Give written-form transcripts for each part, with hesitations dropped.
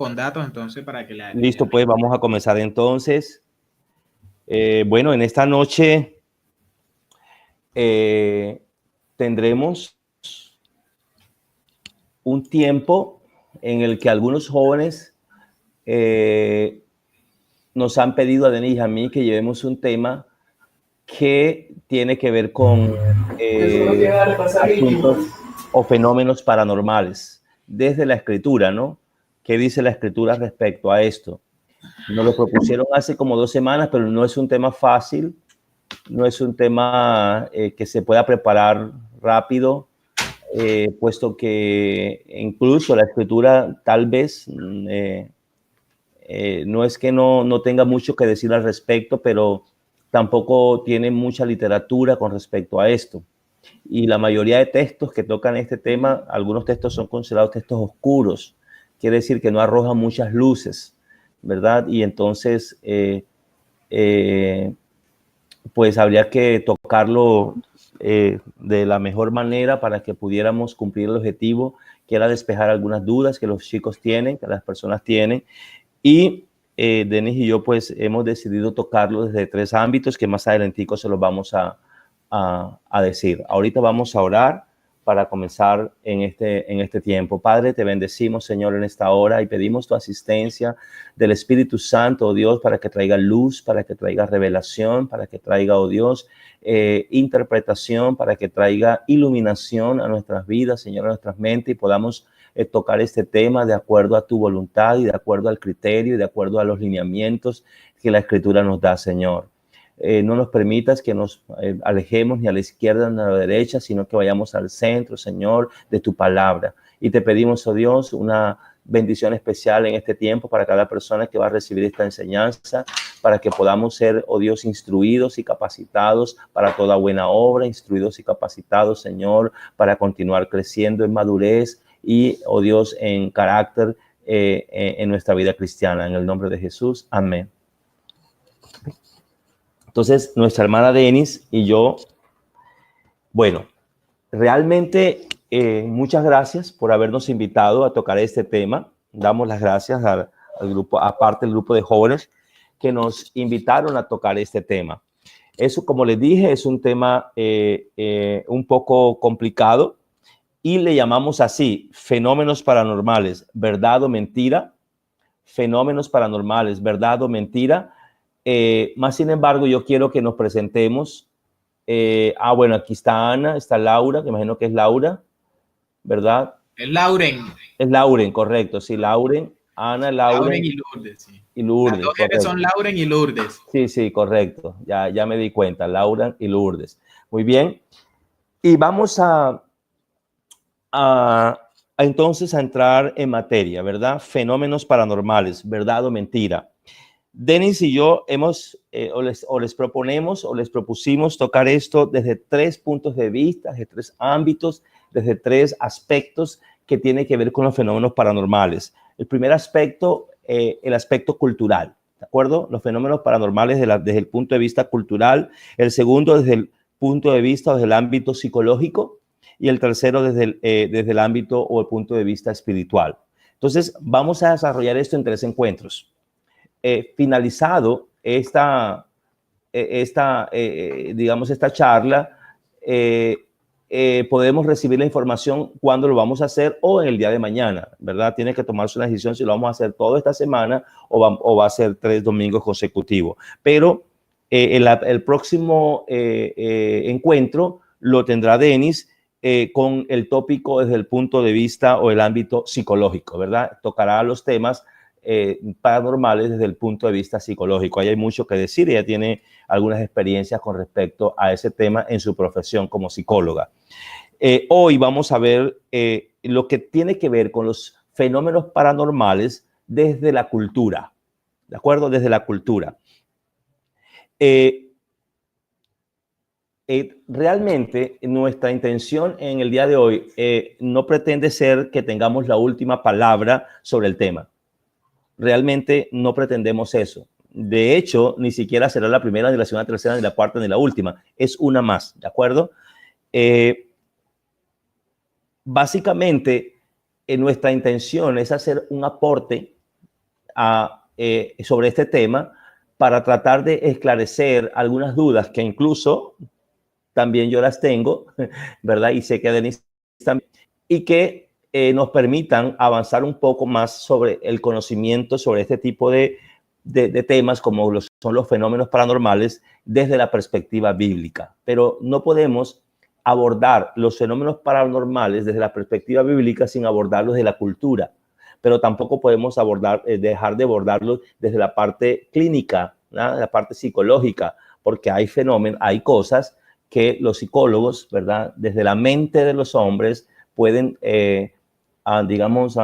con datos entonces para que la... Listo, pues vamos a comenzar entonces. Bueno, en esta noche tendremos un tiempo en el que algunos jóvenes nos han pedido a Denis y a mí que llevemos un tema que tiene que ver con asuntos o fenómenos paranormales desde la escritura, ¿no? ¿Qué dice la escritura respecto a esto? Nos lo propusieron hace como 2 semanas, pero no es un tema fácil, no es un tema que se pueda preparar rápido, puesto que incluso la escritura tal vez no es que no tenga mucho que decir al respecto, pero tampoco tiene mucha literatura con respecto a esto. Y la mayoría de textos que tocan este tema, algunos textos son considerados textos oscuros, quiere decir que no arrojan muchas luces, ¿verdad? Y entonces, pues habría que tocarlo de la mejor manera para que pudiéramos cumplir el objetivo, que era despejar algunas dudas que los chicos tienen, que las personas tienen. Y Denis y yo pues hemos decidido tocarlo desde 3 ámbitos que más adelantico se los vamos a decir. Ahorita vamos a orar para comenzar en este tiempo. Padre, te bendecimos, Señor, en esta hora y pedimos tu asistencia del Espíritu Santo, oh Dios, para que traiga luz, para que traiga revelación, para que traiga, oh Dios, interpretación, para que traiga iluminación a nuestras vidas, Señor, a nuestras mentes, y podamos tocar este tema de acuerdo a tu voluntad y de acuerdo al criterio y de acuerdo a los lineamientos que la Escritura nos da, Señor. No nos permitas que nos alejemos ni a la izquierda ni a la derecha, sino que vayamos al centro, Señor, de tu palabra. Y te pedimos, oh Dios, una bendición especial en este tiempo para cada persona que va a recibir esta enseñanza, para que podamos ser, oh Dios, instruidos y capacitados para toda buena obra, instruidos y capacitados, Señor, para continuar creciendo en madurez y, oh Dios, en carácter en nuestra vida cristiana. En el nombre de Jesús, amén. Entonces, nuestra hermana Denis y yo, bueno, realmente muchas gracias por habernos invitado a tocar este tema. Damos las gracias al grupo, aparte del grupo de jóvenes que nos invitaron a tocar este tema. Eso, como les dije, es un tema un poco complicado y le llamamos así, fenómenos paranormales, verdad o mentira, fenómenos paranormales, verdad o mentira. Más sin embargo, yo quiero que nos presentemos. Bueno, aquí está Ana, está Laura, que imagino que es Laura, ¿verdad? Es Lauren. Es Lauren, correcto, sí, Lauren, Ana, Lauren y Lourdes, sí. Y Lourdes. Las dos N son Lauren y Lourdes. Sí, sí, correcto, ya me di cuenta, Laura y Lourdes. Muy bien, y vamos entonces a entrar en materia, ¿verdad? Fenómenos paranormales, verdad o mentira. Denis y yo hemos, les proponemos o les propusimos tocar esto desde 3 puntos de vista, desde 3 ámbitos, desde 3 aspectos que tienen que ver con los fenómenos paranormales. El primer aspecto, el aspecto cultural, ¿de acuerdo? Los fenómenos paranormales desde el punto de vista cultural. El segundo, desde el punto de vista, desde el ámbito psicológico. Y el tercero, desde el ámbito o el punto de vista espiritual. Entonces, vamos a desarrollar esto en 3 encuentros. Finalizado esta charla, podemos recibir la información cuándo lo vamos a hacer o en el día de mañana, ¿verdad? Tiene que tomarse una decisión si lo vamos a hacer toda esta semana o va a ser 3 domingos consecutivos. Pero el próximo encuentro lo tendrá Denis con el tópico desde el punto de vista o el ámbito psicológico, ¿verdad? Tocará los temas paranormales desde el punto de vista psicológico. Ahí hay mucho que decir. Ella tiene algunas experiencias con respecto a ese tema en su profesión como psicóloga. Hoy vamos a ver lo que tiene que ver con los fenómenos paranormales desde la cultura, ¿de acuerdo? Desde la cultura. Realmente nuestra intención en el día de hoy no pretende ser que tengamos la última palabra sobre el tema. Realmente no pretendemos eso. De hecho, ni siquiera será la primera, ni la segunda, tercera, ni la cuarta, ni la última. Es una más, ¿de acuerdo? Básicamente, nuestra intención es hacer un aporte sobre este tema para tratar de esclarecer algunas dudas que incluso también yo las tengo, ¿verdad? Y sé que Denise también, y que nos permitan avanzar un poco más sobre el conocimiento sobre este tipo de temas como son los fenómenos paranormales desde la perspectiva bíblica. Pero no podemos abordar los fenómenos paranormales desde la perspectiva bíblica sin abordarlos de la cultura, pero tampoco podemos dejar de abordarlos desde la parte clínica, ¿no? La parte psicológica, porque hay fenómenos, hay cosas que los psicólogos, ¿verdad? Desde la mente de los hombres pueden, digamos,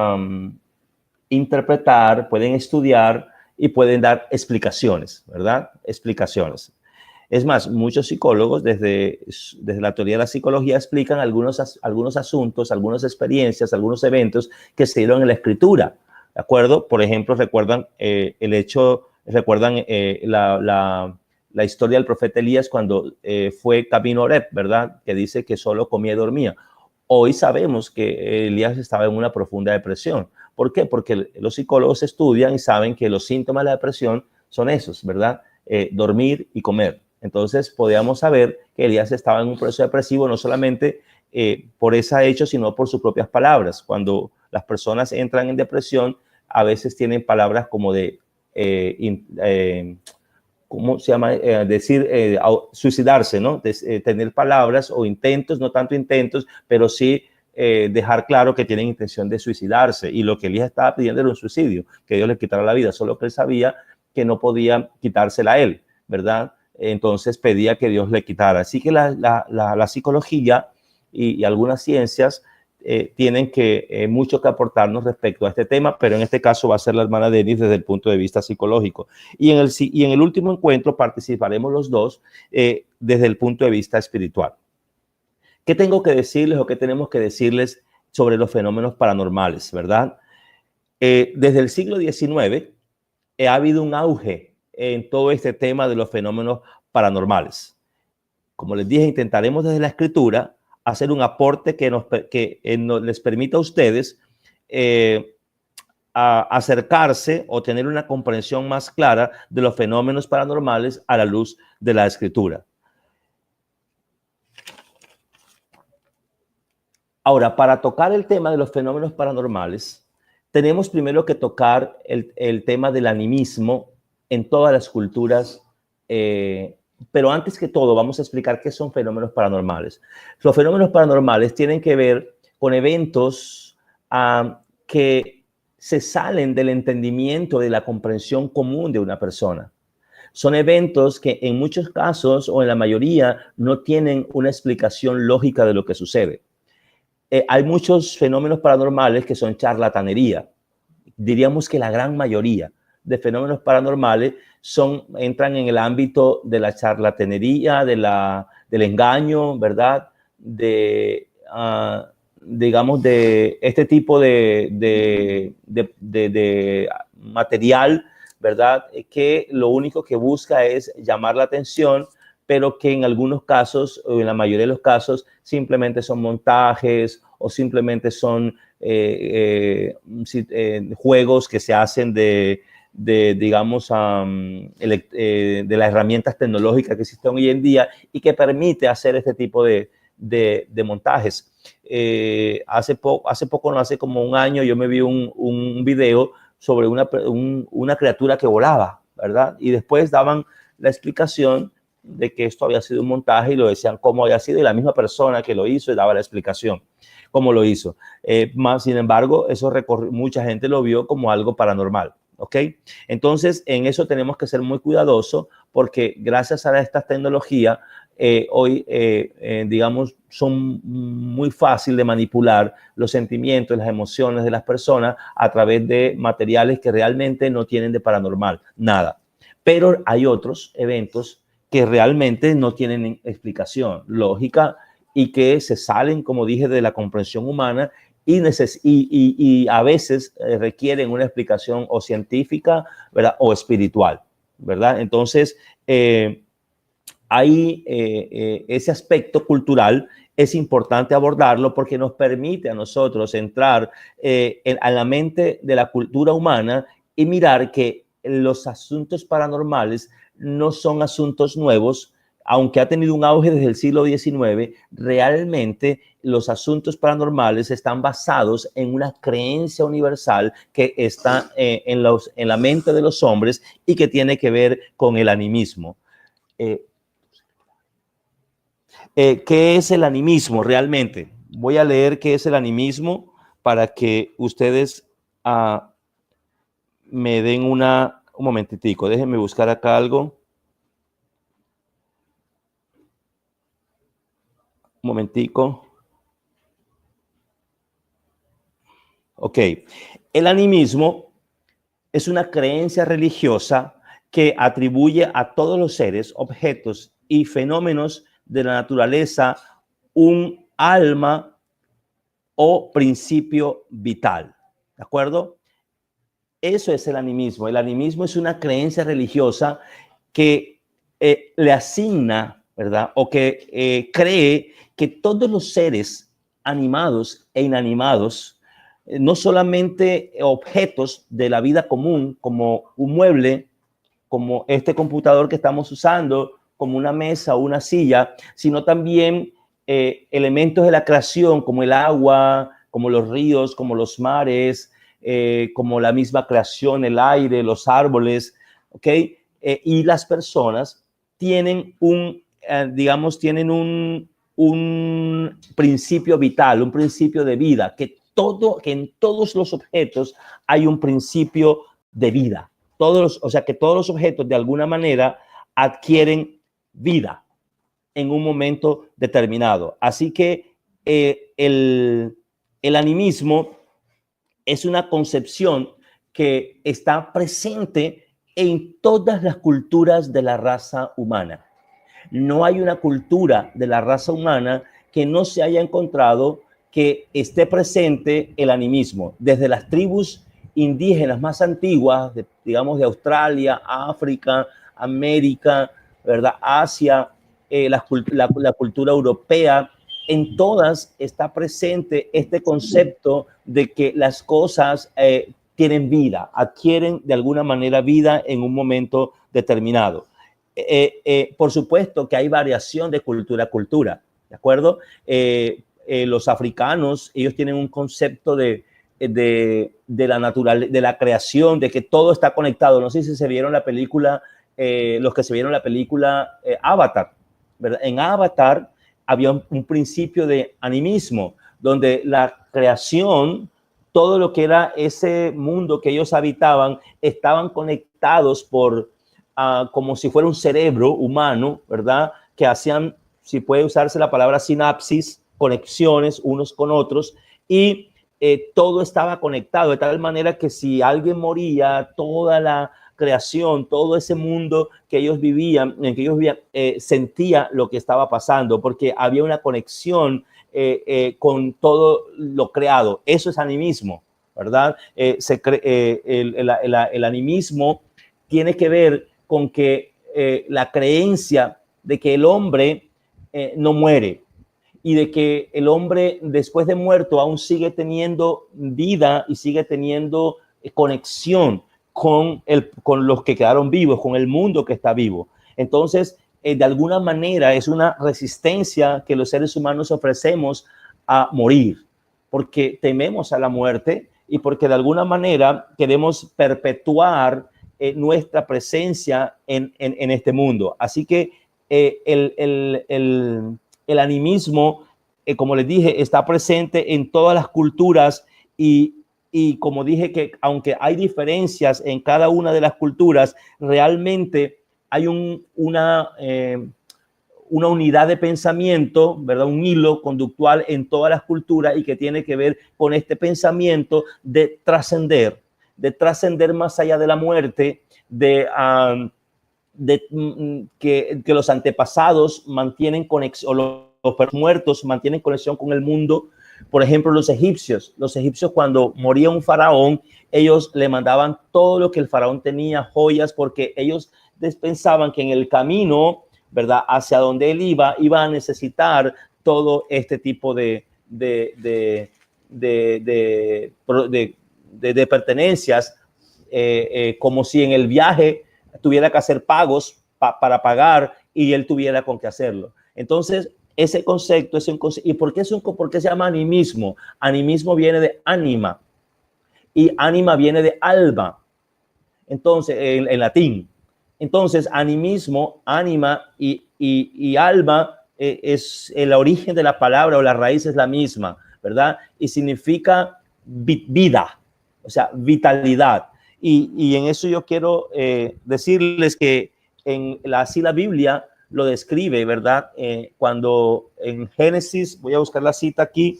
interpretar, pueden estudiar y pueden dar explicaciones, ¿verdad? Explicaciones. Es más, muchos psicólogos desde la teoría de la psicología explican algunos asuntos, algunas experiencias, algunos eventos que se dieron en la escritura, ¿de acuerdo? Por ejemplo, recuerdan la historia del profeta Elías cuando fue camino a Oreb, ¿verdad? Que dice que solo comía y dormía. Hoy sabemos que Elías estaba en una profunda depresión. ¿Por qué? Porque los psicólogos estudian y saben que los síntomas de la depresión son esos, ¿verdad? Dormir y comer. Entonces, podíamos saber que Elías estaba en un proceso depresivo no solamente por ese hecho, sino por sus propias palabras. Cuando las personas entran en depresión, a veces tienen palabras como de, ¿cómo se llama? Suicidarse, ¿no? Tener palabras o intentos, no tanto intentos, pero sí dejar claro que tienen intención de suicidarse. Y lo que Elías estaba pidiendo era un suicidio, que Dios le quitara la vida, solo que él sabía que no podía quitársela a él, ¿verdad? Entonces pedía que Dios le quitara. Así que la psicología y algunas ciencias tienen mucho que aportarnos respecto a este tema, pero en este caso va a ser la hermana Denise desde el punto de vista psicológico. Y en el último encuentro participaremos los dos desde el punto de vista espiritual. ¿Qué tengo que decirles o qué tenemos que decirles sobre los fenómenos paranormales, verdad? Desde el siglo XIX ha habido un auge en todo este tema de los fenómenos paranormales. Como les dije, intentaremos desde la escritura hacer un aporte que les permita a ustedes acercarse o tener una comprensión más clara de los fenómenos paranormales a la luz de la escritura. Ahora, para tocar el tema de los fenómenos paranormales, tenemos primero que tocar el tema del animismo en todas las culturas, pero antes que todo vamos a explicar qué son fenómenos paranormales. Los fenómenos paranormales tienen que ver con eventos que se salen del entendimiento, de la comprensión común de una persona. Son eventos que en muchos casos o en la mayoría no tienen una explicación lógica de lo que sucede. Hay muchos fenómenos paranormales que son charlatanería. Diríamos que la gran mayoría de fenómenos paranormales entran en el ámbito de la charlatanería, del engaño, ¿verdad? Digamos, de este tipo de material, ¿verdad? Que lo único que busca es llamar la atención, pero que en algunos casos, o en la mayoría de los casos, simplemente son montajes o simplemente son juegos que se hacen digamos, de las herramientas tecnológicas que existen hoy en día y que permite hacer este tipo de montajes. Hace poco, no hace como un año, yo me vi un video sobre una criatura que volaba, ¿verdad? Y después daban la explicación de que esto había sido un montaje y lo decían cómo había sido, y la misma persona que lo hizo daba la explicación cómo lo hizo. Sin embargo, mucha gente lo vio como algo paranormal, ¿ok? Entonces, en eso tenemos que ser muy cuidadosos porque gracias a estas tecnologías, hoy, digamos, son muy fácil de manipular los sentimientos, las emociones de las personas a través de materiales que realmente no tienen de paranormal, nada. Pero hay otros eventos que realmente no tienen explicación lógica y que se salen, como dije, de la comprensión humana y a veces requieren una explicación o científica, ¿verdad? O espiritual, ¿verdad? Entonces, ese aspecto cultural es importante abordarlo porque nos permite a nosotros entrar a la mente de la cultura humana y mirar que los asuntos paranormales no son asuntos nuevos, aunque ha tenido un auge desde el siglo XIX. Realmente los asuntos paranormales están basados en una creencia universal que está en la mente de los hombres y que tiene que ver con el animismo. ¿Qué es el animismo realmente? Voy a leer qué es el animismo para que ustedes me den un momentitico. Déjenme buscar acá algo. Un momentico. Ok. El animismo es una creencia religiosa que atribuye a todos los seres, objetos y fenómenos de la naturaleza un alma o principio vital. ¿De acuerdo? Eso es el animismo. El animismo es una creencia religiosa que le asigna, ¿verdad? O que cree que todos los seres animados e inanimados, no solamente objetos de la vida común, como un mueble, como este computador que estamos usando, como una mesa o una silla, sino también elementos de la creación, como el agua, como los ríos, como los mares, como la misma creación, el aire, los árboles, ¿ok? Y las personas tienen tienen un principio vital, un principio de vida, que en todos los objetos hay un principio de vida. O sea que todos los objetos de alguna manera adquieren vida en un momento determinado. Así que el animismo es una concepción que está presente en todas las culturas de la raza humana. No hay una cultura de la raza humana que no se haya encontrado que esté presente el animismo. Desde las tribus indígenas más antiguas, digamos de Australia, África, América, ¿verdad? Asia, la cultura europea, en todas está presente este concepto de que las cosas tienen vida, adquieren de alguna manera vida en un momento determinado. Por supuesto que hay variación de cultura a cultura, ¿de acuerdo? Los africanos, ellos tienen un concepto de la creación, de que todo está conectado. No sé si se vieron la película, los que se vieron la película Avatar, ¿verdad? En Avatar había un principio de animismo, donde la creación, todo lo que era ese mundo que ellos habitaban, estaban conectados como si fuera un cerebro humano, ¿verdad? Que hacían, si puede usarse la palabra sinapsis, conexiones unos con otros, y todo estaba conectado de tal manera que si alguien moría, toda la creación, todo ese mundo que ellos vivían, en que ellos vivían, sentía lo que estaba pasando, porque había una conexión con todo lo creado. Eso es animismo, ¿verdad? El animismo tiene que ver con que la creencia de que el hombre no muere y de que el hombre después de muerto aún sigue teniendo vida y sigue teniendo conexión con los que quedaron vivos, con el mundo que está vivo. Entonces, de alguna manera es una resistencia que los seres humanos ofrecemos a morir, porque tememos a la muerte y porque de alguna manera queremos perpetuar nuestra presencia en este mundo. Así que el animismo, como les dije, está presente en todas las culturas y como dije que aunque hay diferencias en cada una de las culturas, realmente hay una unidad de pensamiento, ¿verdad? Un hilo conductual en todas las culturas y que tiene que ver con este pensamiento de trascender más allá de la muerte, que los antepasados mantienen conexión, los muertos mantienen conexión con el mundo. Por ejemplo, los egipcios cuando moría un faraón, ellos le mandaban todo lo que el faraón tenía, joyas, porque ellos pensaban que en el camino, ¿verdad?, hacia donde él iba a necesitar todo este tipo de pertenencias como si en el viaje tuviera que hacer pagos para pagar y él tuviera con qué hacerlo. Entonces, ese concepto es un concepto. ¿Y por qué se llama animismo? Animismo viene de ánima y ánima viene de alma. Entonces, en latín. Entonces, animismo, ánima y alma es el origen de la palabra, o la raíz es la misma, ¿verdad? Y significa vida, o sea, vitalidad. Y en eso yo quiero decirles que así la Biblia lo describe, ¿verdad? Cuando en Génesis, voy a buscar la cita aquí,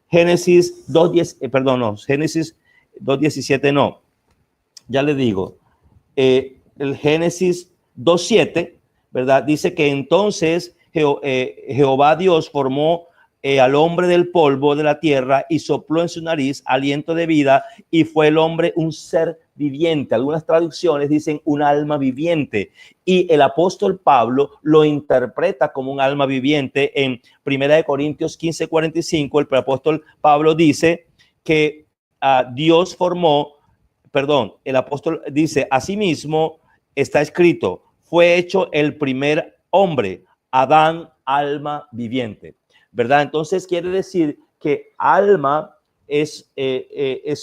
Génesis 2.10, Génesis 2.17 no, ya le digo, el Génesis 2.7, ¿verdad? Dice que entonces Jehová Dios formó al hombre del polvo de la tierra y sopló en su nariz aliento de vida y fue el hombre un ser viviente. Algunas traducciones dicen un alma viviente y el apóstol Pablo lo interpreta como un alma viviente. En 1 Corintios 15:45 el apóstol Pablo dice que Dios formó, el apóstol dice, asimismo está escrito, fue hecho el primer hombre, Adán, alma viviente, ¿verdad? Entonces quiere decir que alma es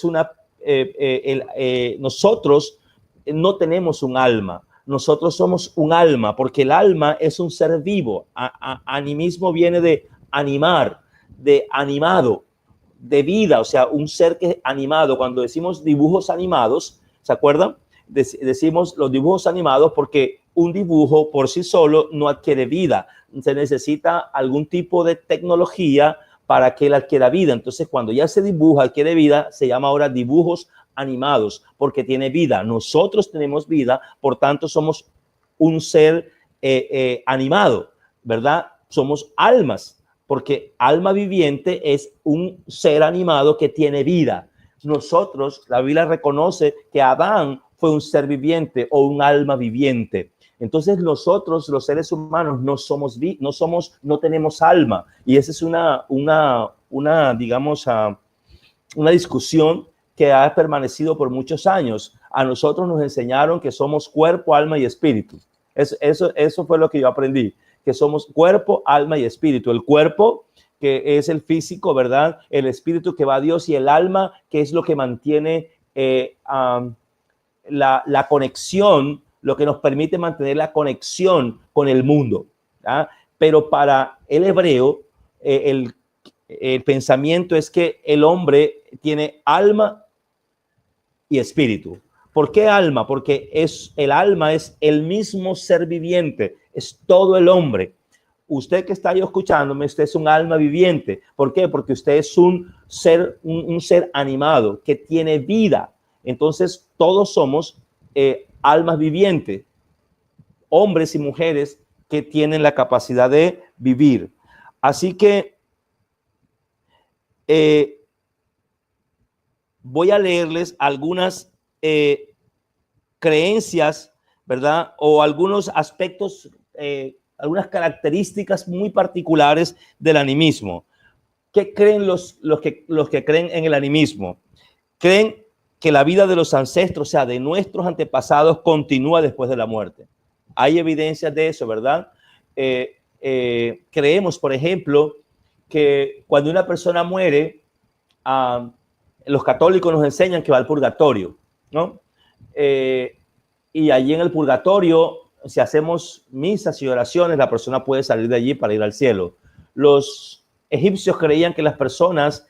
una, nosotros no tenemos un alma, nosotros somos un alma, porque el alma es un ser vivo. Animismo viene de animar, de animado, de vida, o sea, un ser que es animado. Cuando decimos dibujos animados, ¿se acuerdan? Decimos los dibujos animados porque un dibujo por sí solo no adquiere vida. Se necesita algún tipo de tecnología para que él adquiera vida. Entonces, cuando ya se dibuja, adquiere vida, se llama ahora dibujos animados porque tiene vida. Nosotros tenemos vida, por tanto, somos un ser animado, ¿verdad? Somos almas, porque alma viviente es un ser animado que tiene vida. Nosotros, la Biblia reconoce que Adán fue un ser viviente o un alma viviente. Entonces nosotros, los seres humanos, no tenemos alma. Y esa es digamos, una discusión que ha permanecido por muchos años. A nosotros nos enseñaron que somos cuerpo, alma y espíritu. Eso fue lo que yo aprendí, que somos cuerpo, alma y espíritu. El cuerpo, que es el físico, ¿verdad? El espíritu que va a Dios y el alma, que es lo que mantiene la conexión, lo que nos permite mantener la conexión con el mundo, ¿verdad? Pero para el hebreo, el pensamiento es que el hombre tiene alma y espíritu. ¿Por qué alma? Porque el alma es el mismo ser viviente, es todo el hombre. Usted que está ahí escuchándome, usted es un alma viviente. ¿Por qué? Porque usted es un ser animado que tiene vida. Entonces, todos somos almas vivientes, hombres y mujeres que tienen la capacidad de vivir. Así que voy a leerles algunas creencias, ¿verdad? O algunos aspectos, algunas características muy particulares del animismo. ¿Qué creen los que creen en el animismo? Creen que la vida de los ancestros, o sea, de nuestros antepasados, continúa después de la muerte. Hay evidencias de eso, ¿verdad? Creemos, por ejemplo, que cuando una persona muere, los católicos nos enseñan que va al purgatorio, ¿no? Y allí en el purgatorio, si hacemos misas y oraciones, la persona puede salir de allí para ir al cielo. Los egipcios creían que las personas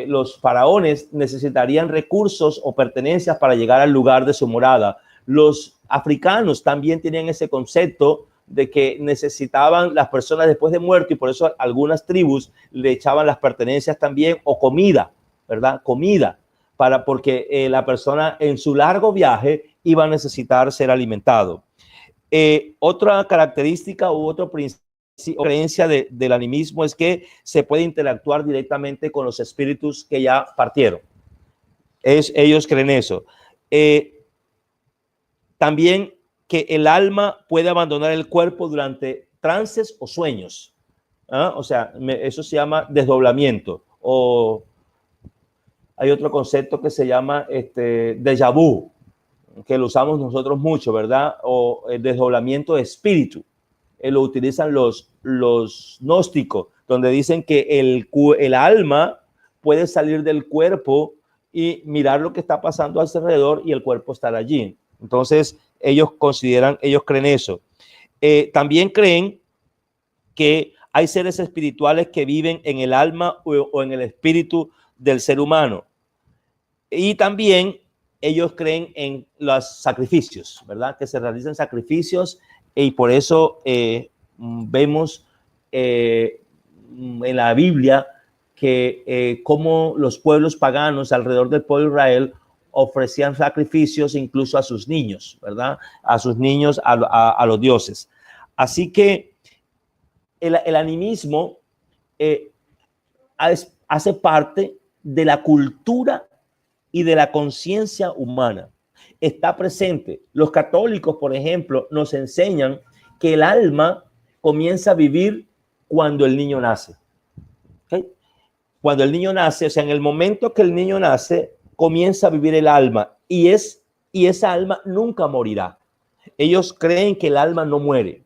los faraones necesitarían recursos o pertenencias para llegar al lugar de su morada. Los africanos también tenían ese concepto de que necesitaban las personas después de muerto y por eso algunas tribus le echaban las pertenencias también o comida, ¿verdad? Comida, porque la persona en su largo viaje iba a necesitar ser alimentado. Otra característica u otro principio o creencia del animismo es que se puede interactuar directamente con los espíritus que ya partieron. Ellos creen eso. También que el alma puede abandonar el cuerpo durante trances o sueños. O sea, eso se llama desdoblamiento. O hay otro concepto que se llama déjà vu, que lo usamos nosotros mucho, ¿verdad? O el desdoblamiento de espíritu. Lo utilizan los gnósticos, donde dicen que el alma puede salir del cuerpo y mirar lo que está pasando a su alrededor y el cuerpo estar allí. Entonces, ellos creen eso. También creen que hay seres espirituales que viven en el alma o en el espíritu del ser humano. Y también ellos creen en los sacrificios, ¿verdad? Que se realizan sacrificios y por eso vemos en la Biblia que cómo los pueblos paganos alrededor del pueblo de Israel ofrecían sacrificios incluso a sus niños, ¿verdad? A sus niños, a los dioses. Así que el animismo hace parte de la cultura y de la conciencia humana. Está presente. Los católicos, por ejemplo, nos enseñan que el alma comienza a vivir cuando el niño nace. ¿Okay? Cuando el niño nace, o sea, en el momento que el niño nace, comienza a vivir el alma y esa alma nunca morirá. Ellos creen que el alma no muere.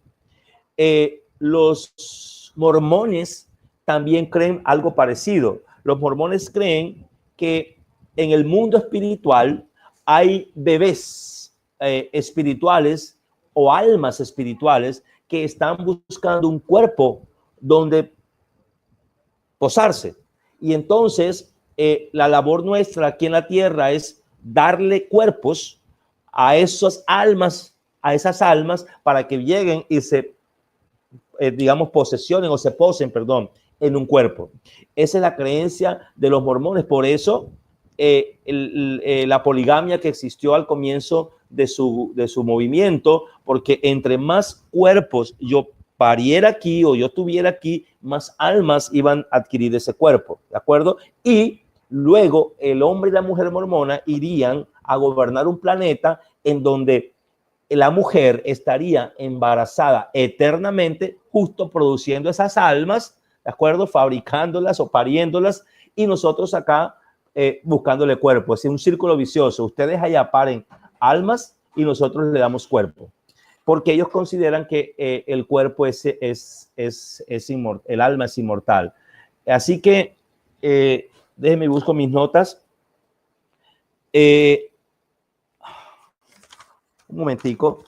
Los mormones también creen algo parecido. Los mormones creen que en el mundo espiritual hay bebés espirituales o almas espirituales que están buscando un cuerpo donde posarse. Y entonces la labor nuestra aquí en la tierra es darle cuerpos a esas almas para que lleguen y se digamos, posesionen o se posen, perdón, en un cuerpo. Esa es la creencia de los mormones. Por eso la poligamia que existió al comienzo de su movimiento, porque entre más cuerpos yo pariera aquí o yo tuviera aquí, más almas iban a adquirir ese cuerpo, ¿de acuerdo? Y luego el hombre y la mujer mormona irían a gobernar un planeta en donde la mujer estaría embarazada eternamente, justo produciendo esas almas, ¿de acuerdo? Fabricándolas o pariéndolas, y nosotros acá buscándole cuerpo. Es un círculo vicioso. Ustedes allá paren almas y nosotros le damos cuerpo, porque ellos consideran que el cuerpo es inmortal, el alma es inmortal. Así que déjenme busco mis notas. Un momentico.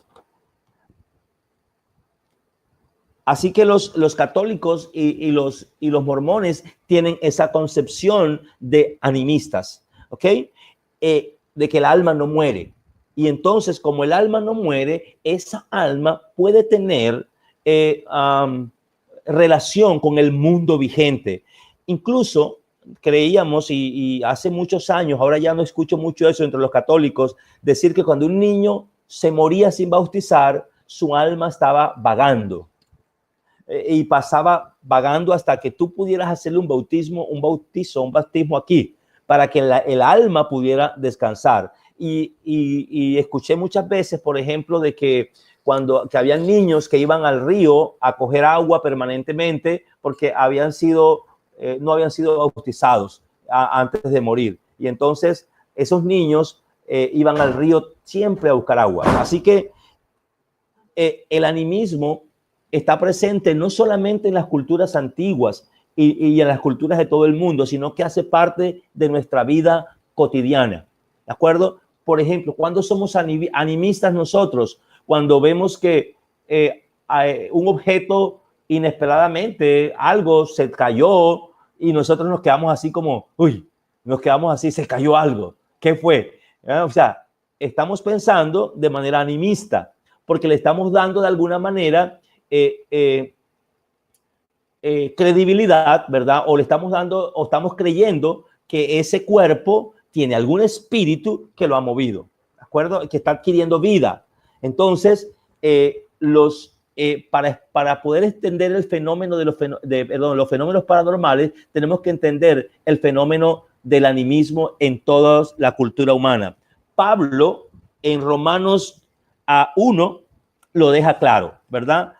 Así que los católicos y los mormones tienen esa concepción de animistas, ¿ok? De que el alma no muere. Y entonces, como el alma no muere, esa alma puede tener relación con el mundo vigente. Incluso creíamos, y hace muchos años, ahora ya no escucho mucho eso entre los católicos, decir que cuando un niño se moría sin bautizar, su alma estaba vagando. Y pasaba vagando hasta que tú pudieras hacerle un bautismo aquí, para que el alma pudiera descansar. Y escuché muchas veces, por ejemplo, de que que habían niños que iban al río a coger agua permanentemente porque no habían sido bautizados antes de morir. Y entonces esos niños iban al río siempre a buscar agua. Así que el animismo está presente no solamente en las culturas antiguas y en las culturas de todo el mundo, sino que hace parte de nuestra vida cotidiana. ¿De acuerdo? Por ejemplo, ¿cuándo somos animistas nosotros? Cuando vemos que un objeto inesperadamente, algo se cayó y nosotros nos quedamos así como, nos quedamos así, se cayó algo. ¿Qué fue? O sea, estamos pensando de manera animista, porque le estamos dando de alguna manera credibilidad, ¿verdad? O le estamos dando, o estamos creyendo que ese cuerpo tiene algún espíritu que lo ha movido, ¿de acuerdo? Que está adquiriendo vida. Entonces, para poder entender el fenómeno de los fenómenos paranormales, tenemos que entender el fenómeno del animismo en toda la cultura humana. Pablo, en Romanos 1, lo deja claro, ¿verdad?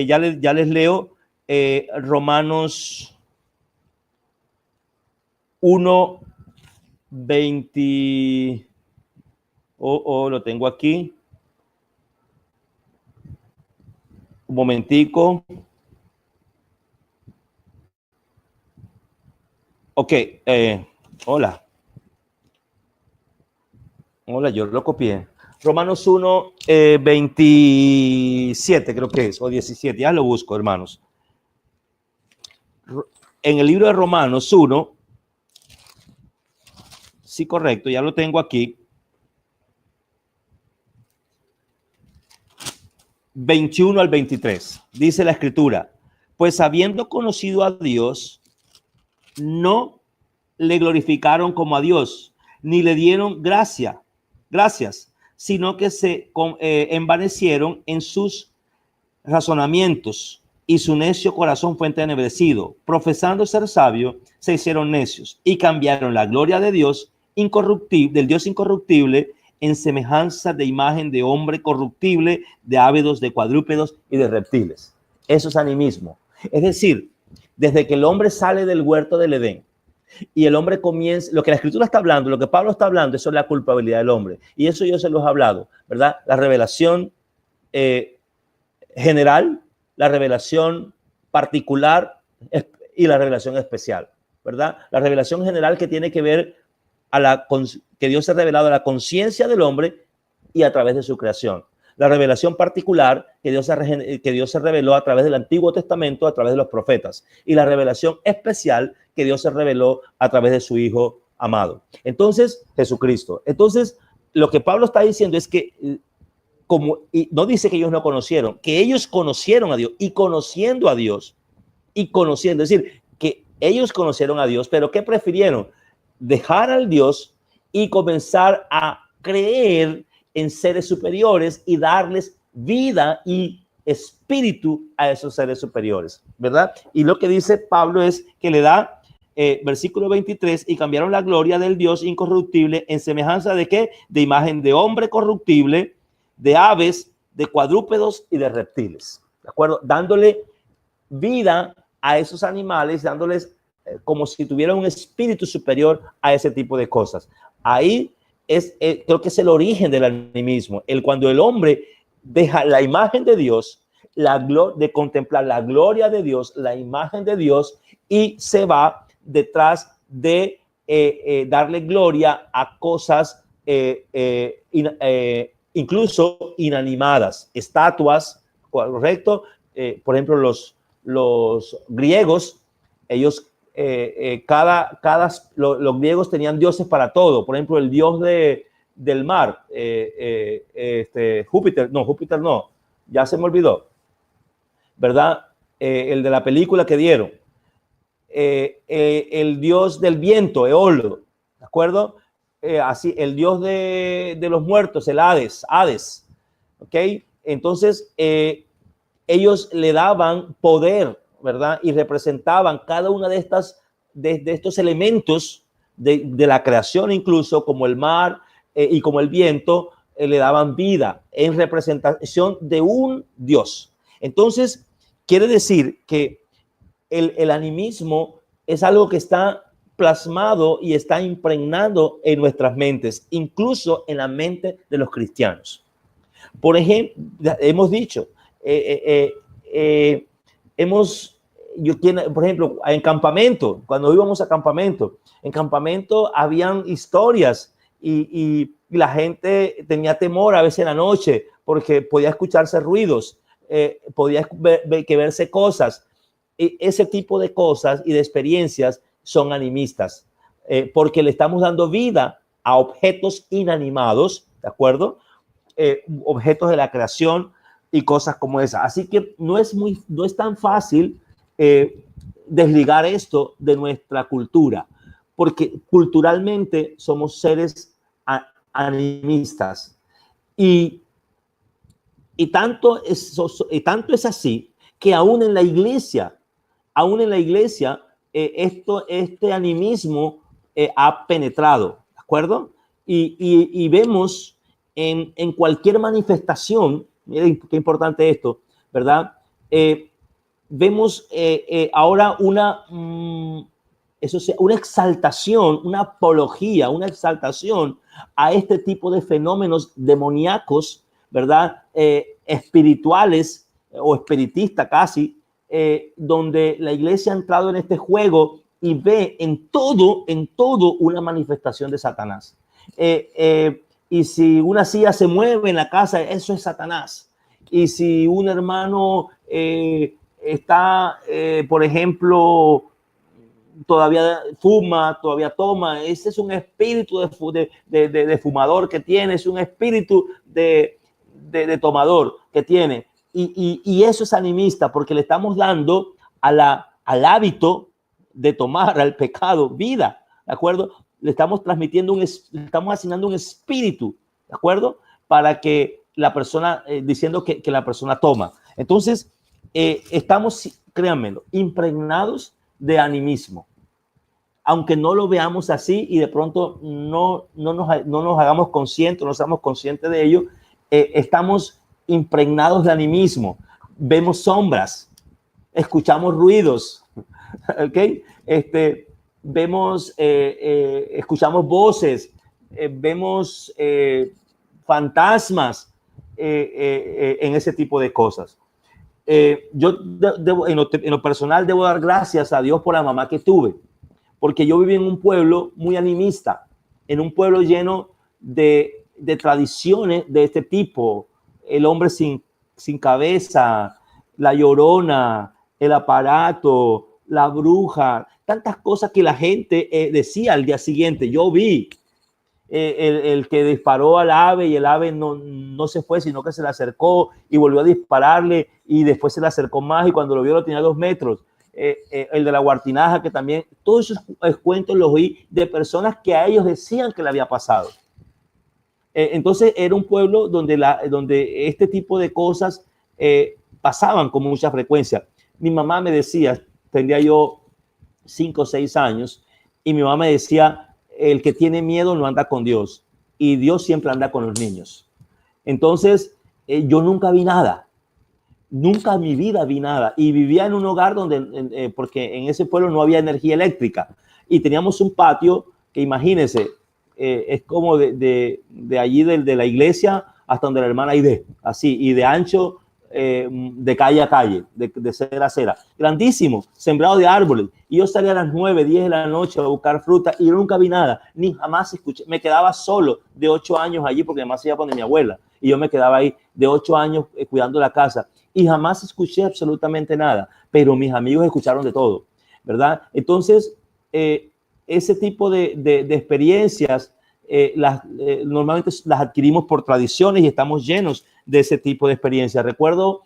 Ya les leo Romanos 1, 20, lo tengo aquí. Un momentico. Ok, hola. Hola, yo lo copié. Romanos 1, 27 creo que es, o 17, ya lo busco, hermanos. En el libro de Romanos 1, sí, correcto, ya lo tengo aquí. 21 al 23, dice la escritura, pues habiendo conocido a Dios, no le glorificaron como a Dios, ni le dieron gracias, sino que se envanecieron en sus razonamientos y su necio corazón fue entenebrecido. Profesando ser sabios, se hicieron necios y cambiaron la gloria de Dios incorruptible, del Dios incorruptible, en semejanza de imagen de hombre corruptible, de ávidos, de cuadrúpedos y de reptiles. Eso es animismo. Es decir, desde que el hombre sale del huerto del Edén y el hombre comienza, lo que la escritura está hablando, lo que Pablo está hablando, eso es la culpabilidad del hombre. Y eso yo se los he hablado, ¿verdad? La revelación general, la revelación particular y la revelación especial, ¿verdad? La revelación general que tiene que ver que Dios se ha revelado a la conciencia del hombre y a través de su creación. La revelación particular que Dios se reveló a través del Antiguo Testamento, a través de los profetas. Y la revelación especial que Dios se reveló a través de su Hijo amado. Entonces, Jesucristo. Entonces, lo que Pablo está diciendo es que y no dice que ellos no conocieron, que ellos conocieron a Dios y conociendo a Dios y conociendo, es decir, que ellos conocieron a Dios, pero ¿qué prefirieron? Dejar al Dios y comenzar a creer en seres superiores y darles vida y espíritu a esos seres superiores, ¿verdad? Y lo que dice Pablo es que le da, versículo 23, y cambiaron la gloria del Dios incorruptible en semejanza de ¿qué? De imagen de hombre corruptible, de aves, de cuadrúpedos y de reptiles, ¿de acuerdo? Dándole vida a esos animales, dándoles como si tuvieran un espíritu superior a ese tipo de cosas. Ahí creo que es el origen del animismo, cuando el hombre deja la imagen de Dios, de contemplar la gloria de Dios, la imagen de Dios, y se va detrás de darle gloria a cosas incluso inanimadas, estatuas, correcto. Por ejemplo, los griegos, ellos, los griegos tenían dioses para todo. Por ejemplo, el dios del mar, Júpiter no, ya se me olvidó, ¿verdad? El de la película que dieron, el dios del viento, Eolo, ¿de acuerdo? Así, el dios de los muertos, el Hades, ¿ok? Entonces, ellos le daban poder, ¿verdad? Y representaban cada una de estos elementos de la creación, incluso como el mar y como el viento, le daban vida en representación de un Dios. Entonces, quiere decir que el animismo es algo que está plasmado y está impregnado en nuestras mentes, incluso en la mente de los cristianos. Por ejemplo, hemos dicho, por ejemplo, en campamento, cuando íbamos a campamento, en campamento habían historias y la gente tenía temor a veces en la noche porque podía escucharse ruidos, podía verse cosas. Ese tipo de cosas y de experiencias son animistas, porque le estamos dando vida a objetos inanimados, ¿de acuerdo? Objetos de la creación y cosas como esa. Así que no es tan fácil desligar esto de nuestra cultura, porque culturalmente somos seres animistas y tanto es así que aún en la iglesia, este animismo ha penetrado, ¿de acuerdo? Y vemos en cualquier manifestación, miren qué importante esto, ¿verdad? Vemos ahora eso sea una exaltación, una apología, una exaltación a este tipo de fenómenos demoníacos, ¿verdad? Espirituales o espiritistas casi, donde la iglesia ha entrado en este juego y ve en todo una manifestación de Satanás. Y si una silla se mueve en la casa, eso es Satanás. Y si un hermano está, por ejemplo, todavía fuma, todavía toma, ese es un espíritu de fumador que tiene, es un espíritu de tomador que tiene. Y eso es animista, porque le estamos dando al hábito de tomar, al pecado, vida, ¿de acuerdo? Le estamos transmitiendo, le estamos asignando un espíritu, ¿de acuerdo? Para que la persona, diciendo que la persona toma. Entonces, estamos, créanmelo, impregnados de animismo. Aunque no lo veamos así y de pronto no nos hagamos conscientes, no seamos conscientes de ello, estamos impregnados de animismo. Vemos sombras, escuchamos ruidos, ¿ok? Vemos, escuchamos voces, vemos fantasmas en ese tipo de cosas. Yo en lo personal debo dar gracias a Dios por la mamá que tuve, porque yo viví en un pueblo muy animista, en un pueblo lleno de tradiciones de este tipo: el hombre sin cabeza, la llorona, el aparato, la bruja, tantas cosas que la gente decía al día siguiente. Yo vi el que disparó al ave y el ave no se fue, sino que se le acercó y volvió a dispararle y después se le acercó más y cuando lo vio lo tenía a 2 metros. El de la guartinaja, que también, todos esos cuentos los oí de personas que a ellos decían que le había pasado. Entonces era un pueblo donde este tipo de cosas pasaban con mucha frecuencia. Mi mamá me decía, tendría yo 5 o 6 años, y mi mamá me decía: el que tiene miedo no anda con Dios, y Dios siempre anda con los niños. Entonces yo nunca vi nada. Nunca en mi vida vi nada, y vivía en un hogar donde, porque en ese pueblo no había energía eléctrica, y teníamos un patio que, imagínense, es como de allí de la iglesia hasta donde la hermana Aide, así, y de ancho, de calle a calle, de cera a cera, grandísimo, sembrado de árboles. Y yo salía a las 9, 10 de la noche a buscar fruta y nunca vi nada, ni jamás escuché. Me quedaba solo de 8 años allí, porque además se iba a poner mi abuela, y yo me quedaba ahí de 8 años cuidando la casa, y jamás escuché absolutamente nada, pero mis amigos escucharon de todo, ¿verdad? Entonces, ese tipo de experiencias normalmente las adquirimos por tradiciones, y estamos llenos de ese tipo de experiencias. Recuerdo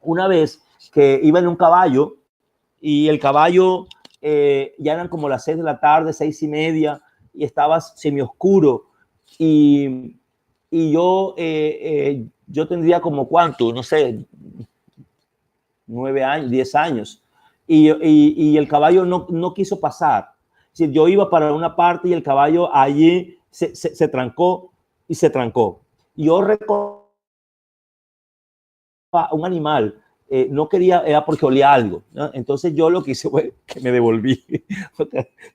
una vez que iba en un caballo, y el caballo ya eran como las 6 de la tarde, 6:30, y estaba semioscuro, y yo tendría como, ¿cuánto? No sé, 9 años, 10 años. Y el caballo no quiso pasar. Si yo iba para una parte y el caballo allí se trancó y se trancó. Yo recordaba un animal, no quería, era porque olía algo, ¿no? Entonces yo lo que hice fue que me devolví.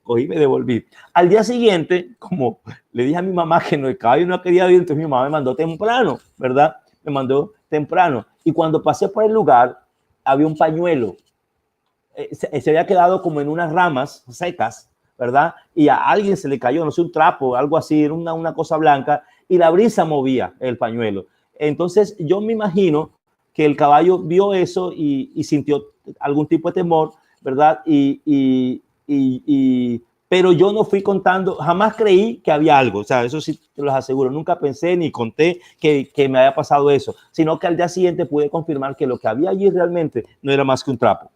Cogí y me devolví. Al día siguiente, como le dije a mi mamá que el caballo no quería ir, entonces mi mamá me mandó temprano, ¿verdad? Me mandó temprano. Y cuando pasé por el lugar, había un pañuelo. Se había quedado como en unas ramas secas, ¿verdad? Y a alguien se le cayó, no sé, un trapo, algo así, era una cosa blanca, y la brisa movía el pañuelo. Entonces yo me imagino que el caballo vio eso y sintió algún tipo de temor, ¿verdad? Pero yo no fui contando, jamás creí que había algo, o sea, eso sí te los aseguro, nunca pensé ni conté que me había pasado eso, sino que al día siguiente pude confirmar que lo que había allí realmente no era más que un trapo.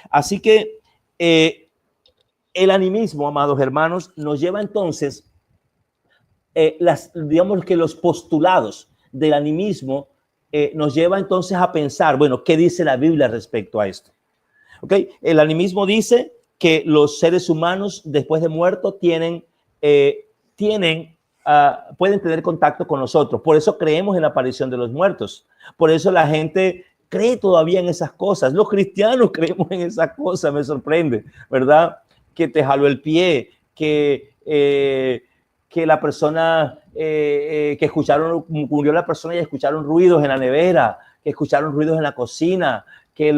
Así que el animismo, amados hermanos, nos lleva entonces, digamos que los postulados del animismo nos lleva entonces a pensar, bueno, ¿qué dice la Biblia respecto a esto? ¿Okay? El animismo dice que los seres humanos después de muertos pueden tener contacto con nosotros. Por eso creemos en la aparición de los muertos. Por eso la gente cree todavía en esas cosas. Los cristianos creemos en esas cosas, me sorprende, ¿verdad? que te jaló el pie, que la persona, que escucharon, murió la persona y escucharon ruidos en la nevera, que escucharon ruidos en la cocina, que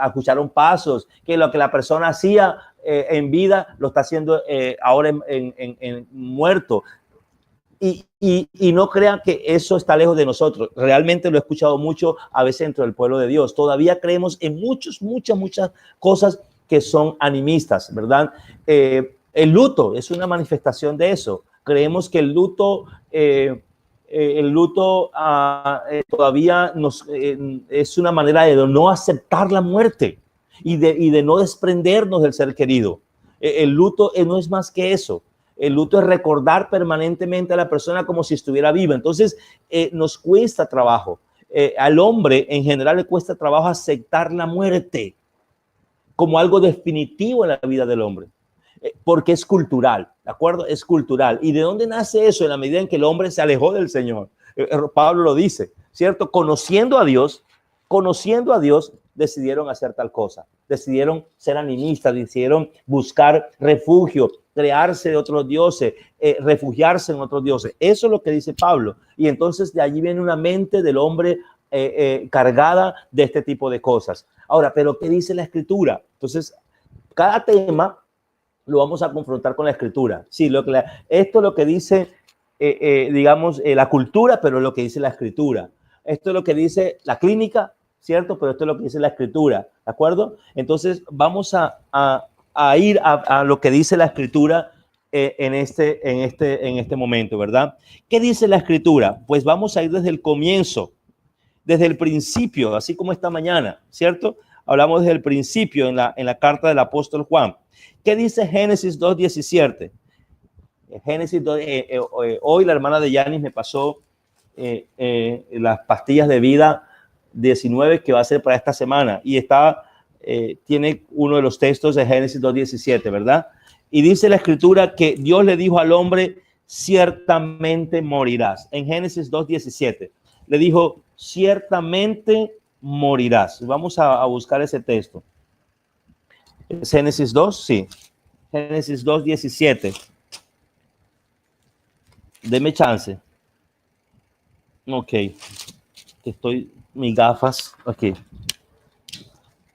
escucharon pasos, que lo que la persona hacía en vida lo está haciendo ahora en muerto. Y no crean que eso está lejos de nosotros. Realmente lo he escuchado mucho a veces dentro del pueblo de Dios. Todavía creemos en muchas cosas que son animistas, ¿verdad? El luto es una manifestación de eso. Creemos que el luto todavía es una manera de no aceptar la muerte y de no desprendernos del ser querido. El luto no es más que eso. El luto es recordar permanentemente a la persona como si estuviera viva. Entonces, nos cuesta trabajo. Al hombre en general le cuesta trabajo aceptar la muerte como algo definitivo en la vida del hombre, porque es cultural, ¿de acuerdo? Es cultural. ¿Y de dónde nace eso? En la medida en que el hombre se alejó del Señor. Pablo lo dice, ¿cierto? Conociendo a Dios, decidieron hacer tal cosa. Decidieron ser animistas, decidieron buscar refugio, crearse de otros dioses, refugiarse en otros dioses. Eso es lo que dice Pablo. Y entonces de allí viene una mente del hombre cargada de este tipo de cosas. Ahora, ¿pero qué dice la Escritura? Entonces, cada tema lo vamos a confrontar con la Escritura. Sí, esto es lo que dice, digamos, la cultura, pero es lo que dice la Escritura. Esto es lo que dice la clínica, ¿cierto? Pero esto es lo que dice la Escritura, ¿de acuerdo? Entonces, vamos a ir a lo que dice la Escritura en este momento, ¿verdad? ¿Qué dice la Escritura? Pues vamos a ir desde el comienzo, desde el principio, así como esta mañana, ¿cierto? Hablamos desde el principio en la carta del apóstol Juan. ¿Qué dice Génesis 2:17? Génesis 2, hoy la hermana de Yanis me pasó las pastillas de vida 19 que va a ser para esta semana y tiene uno de los textos de Génesis 2:17, ¿verdad? Y dice la Escritura que Dios le dijo al hombre, ciertamente morirás. En Génesis 2:17 le dijo, ciertamente morirás. Vamos a buscar ese texto. ¿Es Génesis 2? Sí. Génesis 2:17. Deme chance. Ok. Mis gafas.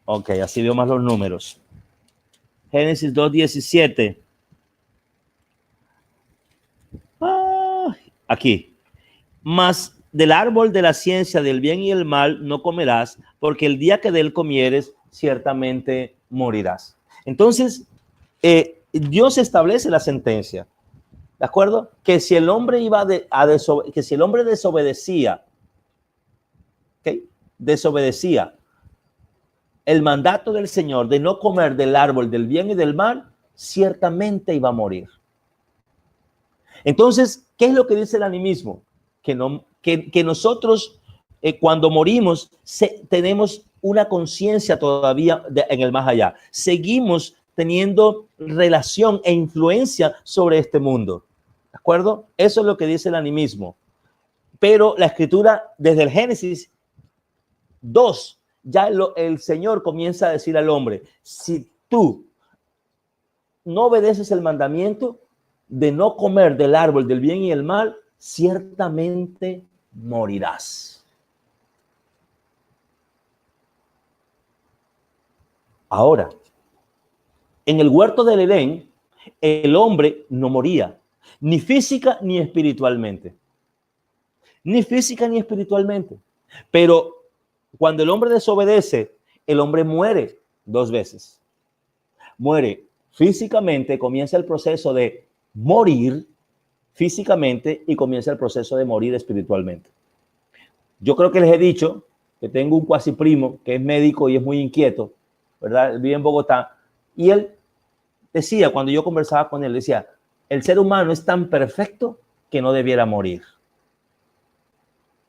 Ok, así veo más los números. Génesis 2:17. Aquí. Mas del árbol de la ciencia del bien y el mal no comerás, porque el día que de él comieres, ciertamente morirás. Entonces, Dios establece la sentencia, ¿de acuerdo? Que si el hombre desobedecía, ¿okay? Desobedecía el mandato del Señor de no comer del árbol del bien y del mal, ciertamente iba a morir. Entonces, ¿qué es lo que dice el animismo? Que nosotros cuando morimos tenemos una conciencia todavía en el más allá. Seguimos teniendo relación e influencia sobre este mundo. ¿De acuerdo? Eso es lo que dice el animismo. Pero la Escritura, desde el Génesis 2, ya el Señor comienza a decir al hombre, si tú no obedeces el mandamiento de no comer del árbol del bien y el mal, ciertamente morirás. Ahora, en el huerto del Edén, el hombre no moría, ni física ni espiritualmente. Ni física ni espiritualmente. Pero cuando el hombre desobedece, el hombre muere 2 veces. Muere físicamente, comienza el proceso de morir físicamente y comienza el proceso de morir espiritualmente. Yo creo que les he dicho que tengo un cuasi primo que es médico y es muy inquieto, ¿verdad? Él vive en Bogotá y él decía, cuando yo conversaba con él, decía, el ser humano es tan perfecto que no debiera morir.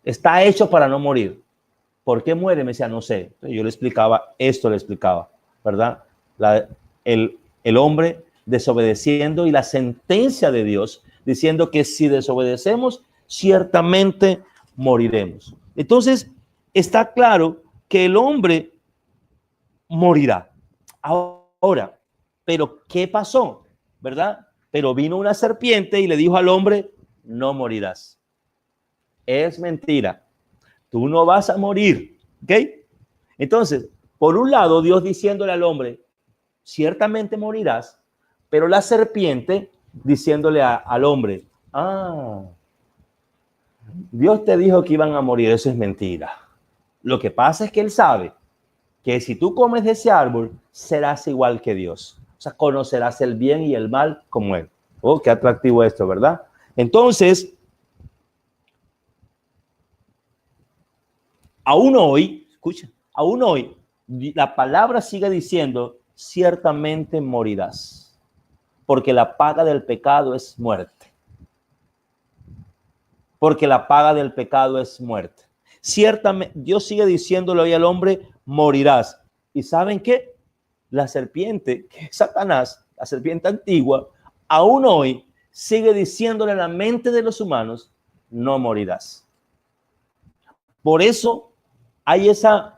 Está hecho para no morir. ¿Por qué muere? Me decía, no sé. Entonces yo le explicaba, ¿verdad? El hombre desobedeciendo y la sentencia de Dios diciendo que si desobedecemos, ciertamente moriremos. Entonces, está claro que el hombre morirá. Ahora, Pero ¿qué pasó? ¿Verdad? Pero vino una serpiente y le dijo al hombre, no morirás. Es mentira. Tú no vas a morir. ¿Ok? Entonces, por un lado, Dios diciéndole al hombre, ciertamente morirás, pero la serpiente diciéndole al hombre, Dios te dijo que iban a morir, eso es mentira. Lo que pasa es que él sabe que si tú comes de ese árbol, serás igual que Dios. O sea, conocerás el bien y el mal como él. Oh, qué atractivo esto, ¿verdad? Entonces, aún hoy, escucha, aún hoy, la palabra sigue diciendo, ciertamente morirás, porque la paga del pecado es muerte. Porque la paga del pecado es muerte. Ciertamente, Dios sigue diciéndole hoy al hombre, morirás. ¿Y saben qué? La serpiente, que es Satanás, la serpiente antigua, aún hoy sigue diciéndole a la mente de los humanos, no morirás. Por eso hay esa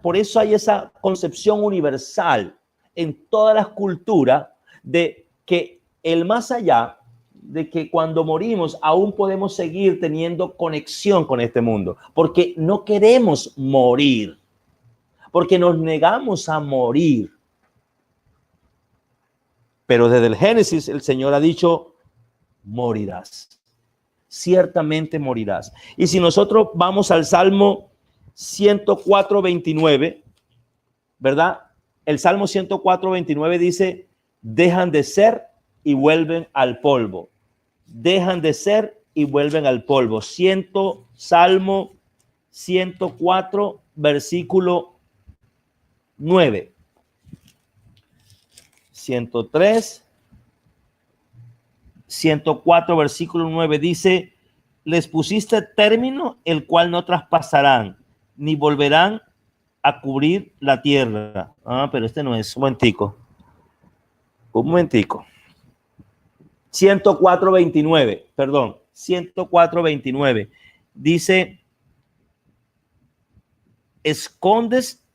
concepción universal en todas las culturas de que el más allá, de que cuando morimos aún podemos seguir teniendo conexión con este mundo, porque no queremos morir, porque nos negamos a morir. Pero desde el Génesis el Señor ha dicho, morirás, ciertamente morirás. Y si nosotros vamos al Salmo 104:29, ¿verdad? El Salmo 104:29 dice, dejan de ser y vuelven al polvo. Dejan de ser y vuelven al polvo. Salmo 104, versículo 9. 104, versículo 9 dice, les pusiste término, el cual no traspasarán, ni volverán a cubrir la tierra. Pero este no es. Un momentico. 104:29, perdón, 104:29. Dice, escondes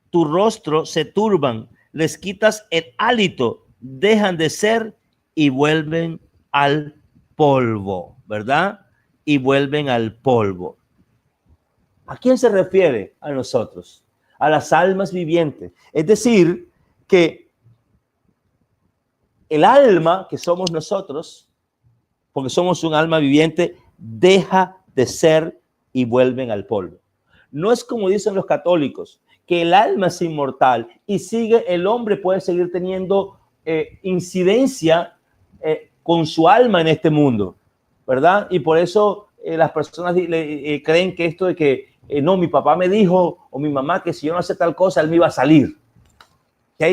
tu rostro, se turban, les quitas el hálito, dejan de ser y vuelven al polvo, ¿verdad? Y vuelven al polvo. ¿A quién se refiere? A nosotros, a las almas vivientes. Es decir, que el alma que somos nosotros, porque somos un alma viviente, deja de ser y vuelven al polvo. No es como dicen los católicos, que el alma es inmortal y el hombre puede seguir teniendo incidencia con su alma en este mundo, ¿verdad? Y por eso las personas creen que esto de que no, mi papá me dijo o mi mamá que si yo no hacía tal cosa, él me iba a salir. ¿Ok?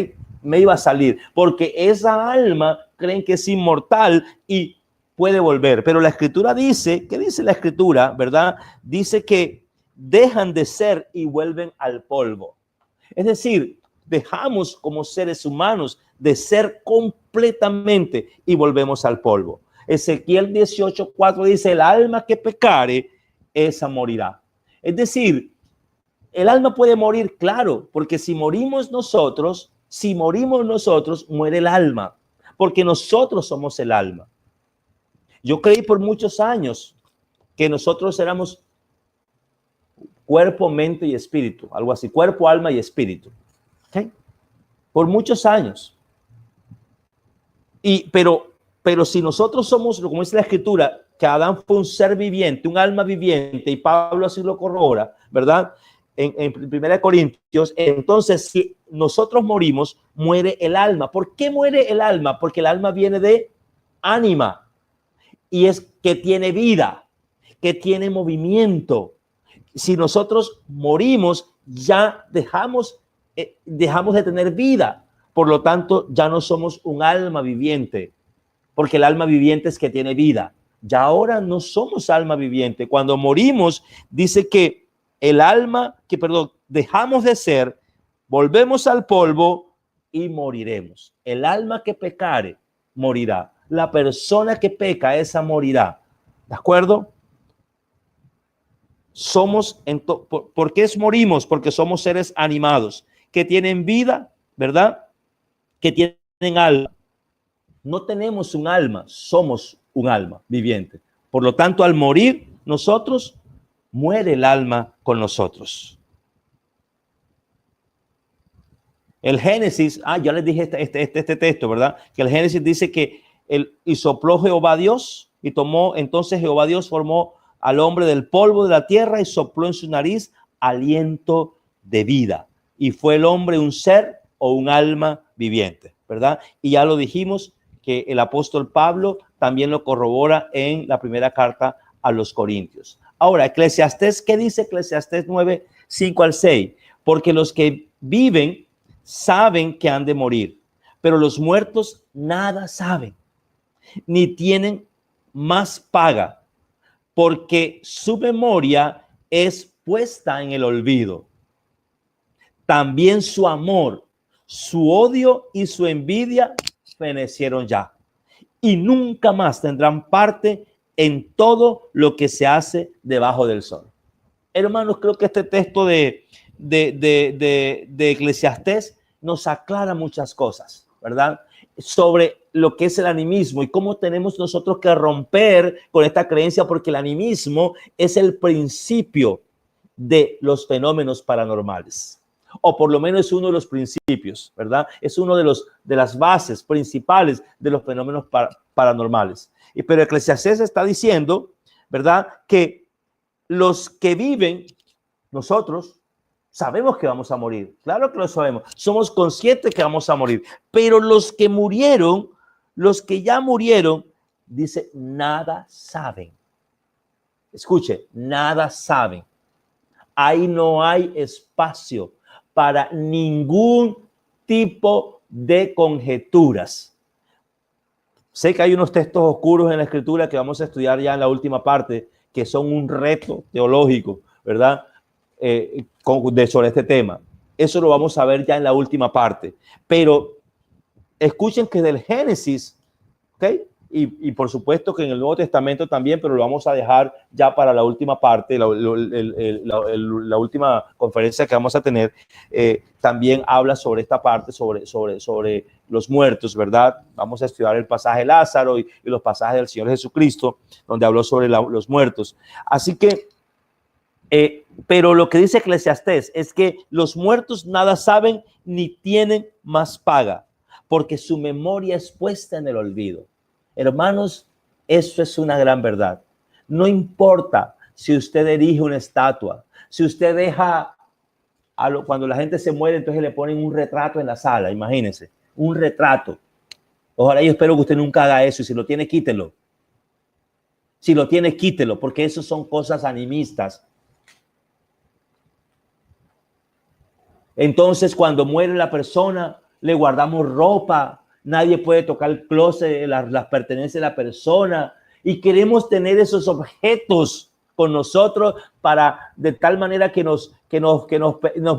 Me iba a salir, porque esa alma creen que es inmortal y puede volver. Pero la escritura dice, ¿qué dice la escritura? ¿Verdad? Dice que dejan de ser y vuelven al polvo. Es decir, dejamos como seres humanos de ser completamente y volvemos al polvo. Ezequiel 18:4 dice, el alma que pecare, esa morirá. Es decir, el alma puede morir, claro, porque si morimos nosotros, muere el alma, porque nosotros somos el alma. Yo creí por muchos años que nosotros éramos cuerpo, mente y espíritu, algo así, cuerpo, alma y espíritu. ¿Okay? Por muchos años. Pero si nosotros somos, como dice la escritura, que Adán fue un ser viviente, un alma viviente, y Pablo así lo corrobora, ¿verdad? En 1 Corintios, entonces si nosotros morimos, muere el alma. ¿Por qué muere el alma? Porque el alma viene de ánima y es que tiene vida, que tiene movimiento. Si nosotros morimos, ya dejamos de tener vida. Por lo tanto, ya no somos un alma viviente, porque el alma viviente es que tiene vida. Ya ahora no somos alma viviente. Cuando morimos, dice que dejamos de ser, volvemos al polvo y moriremos. El alma que pecare morirá. La persona que peca, esa morirá. ¿De acuerdo? ¿Por qué morimos? Porque somos seres animados que tienen vida, ¿verdad? Que tienen alma. No tenemos un alma, somos un alma viviente. Por lo tanto, al morir nosotros, muere el alma con nosotros. El Génesis, ya les dije este texto, ¿verdad? Que el Génesis dice que y sopló Jehová Dios, y entonces Jehová Dios formó al hombre del polvo de la tierra y sopló en su nariz aliento de vida. Y fue el hombre un ser o un alma viviente, ¿verdad? Y ya lo dijimos que el apóstol Pablo también lo corrobora en la primera carta a los Corintios. Ahora, Eclesiastés, ¿qué dice Eclesiastés 9, 5 al 6? Porque los que viven saben que han de morir, pero los muertos nada saben, ni tienen más paga, porque su memoria es puesta en el olvido. También su amor, su odio y su envidia fenecieron ya, y nunca más tendrán parte en todo lo que se hace debajo del sol. Hermanos, creo que este texto de Eclesiastés nos aclara muchas cosas, ¿verdad? Sobre lo que es el animismo y cómo tenemos nosotros que romper con esta creencia, porque el animismo es el principio de los fenómenos paranormales, o por lo menos es uno de los principios, ¿verdad? Es uno de las bases principales de los fenómenos paranormales. Pero Eclesiastés está diciendo, ¿verdad?, que los que viven, nosotros sabemos que vamos a morir. Claro que lo sabemos. Somos conscientes que vamos a morir. Pero los que murieron, los que ya murieron, dice, nada saben. Escuche, nada saben. Ahí no hay espacio para ningún tipo de conjeturas. Sé que hay unos textos oscuros en la Escritura que vamos a estudiar ya en la última parte, que son un reto teológico, ¿verdad? Sobre este tema. Eso lo vamos a ver ya en la última parte. Pero escuchen que del Génesis, ¿ok? Y por supuesto que en el Nuevo Testamento también, pero lo vamos a dejar ya para la última parte, la última conferencia que vamos a tener, también habla sobre esta parte, sobre los muertos, ¿verdad? Vamos a estudiar el pasaje de Lázaro y los pasajes del Señor Jesucristo, donde habló sobre los muertos. Así que, pero lo que dice Eclesiastés es que los muertos nada saben ni tienen más paga, porque su memoria es puesta en el olvido. Hermanos, eso es una gran verdad. No importa si usted erige una estatua, si usted deja, cuando la gente se muere, entonces le ponen un retrato en la sala, imagínense, un retrato. Ojalá, yo espero que usted nunca haga eso, y si lo tiene, quítelo. Si lo tiene, quítelo, porque eso son cosas animistas. Entonces, cuando muere la persona, le guardamos ropa. Nadie puede tocar el closet, las pertenencias de la persona, y queremos tener esos objetos con nosotros de tal manera que nos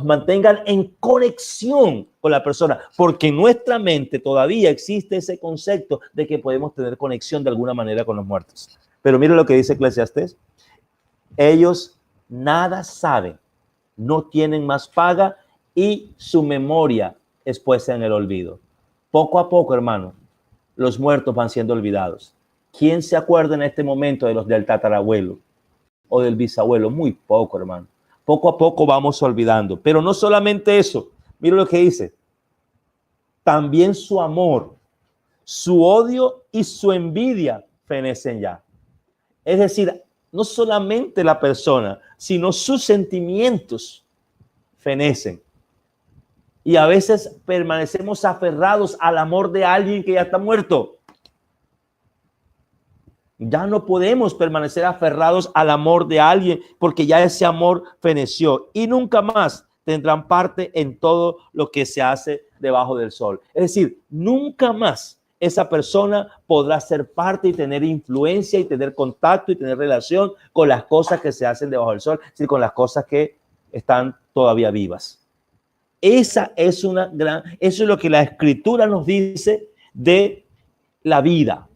mantengan en conexión con la persona, porque en nuestra mente todavía existe ese concepto de que podemos tener conexión de alguna manera con los muertos. Pero mire lo que dice Eclesiastés: ellos nada saben, no tienen más paga, y su memoria es puesta en el olvido. Poco a poco, hermano, los muertos van siendo olvidados. ¿Quién se acuerda en este momento de los del tatarabuelo o del bisabuelo? Muy poco, hermano. Poco a poco vamos olvidando. Pero no solamente eso. Mira lo que dice. También su amor, su odio y su envidia fenecen ya. Es decir, no solamente la persona, sino sus sentimientos fenecen. Y a veces permanecemos aferrados al amor de alguien que ya está muerto. Ya no podemos permanecer aferrados al amor de alguien, porque ya ese amor feneció, y nunca más tendrán parte en todo lo que se hace debajo del sol. Es decir, nunca más esa persona podrá ser parte y tener influencia y tener contacto y tener relación con las cosas que se hacen debajo del sol, sino con las cosas que están todavía vivas. Eso es lo que la Escritura nos dice de la vida,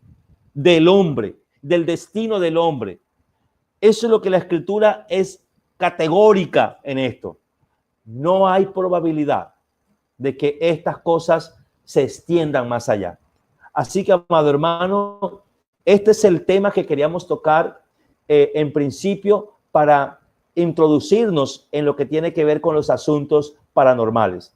del hombre, del destino del hombre. Eso es lo que la Escritura es categórica en esto. No hay probabilidad de que estas cosas se extiendan más allá. Así que, amado hermano, este es el tema que queríamos tocar en principio para introducirnos en lo que tiene que ver con los asuntos paranormales.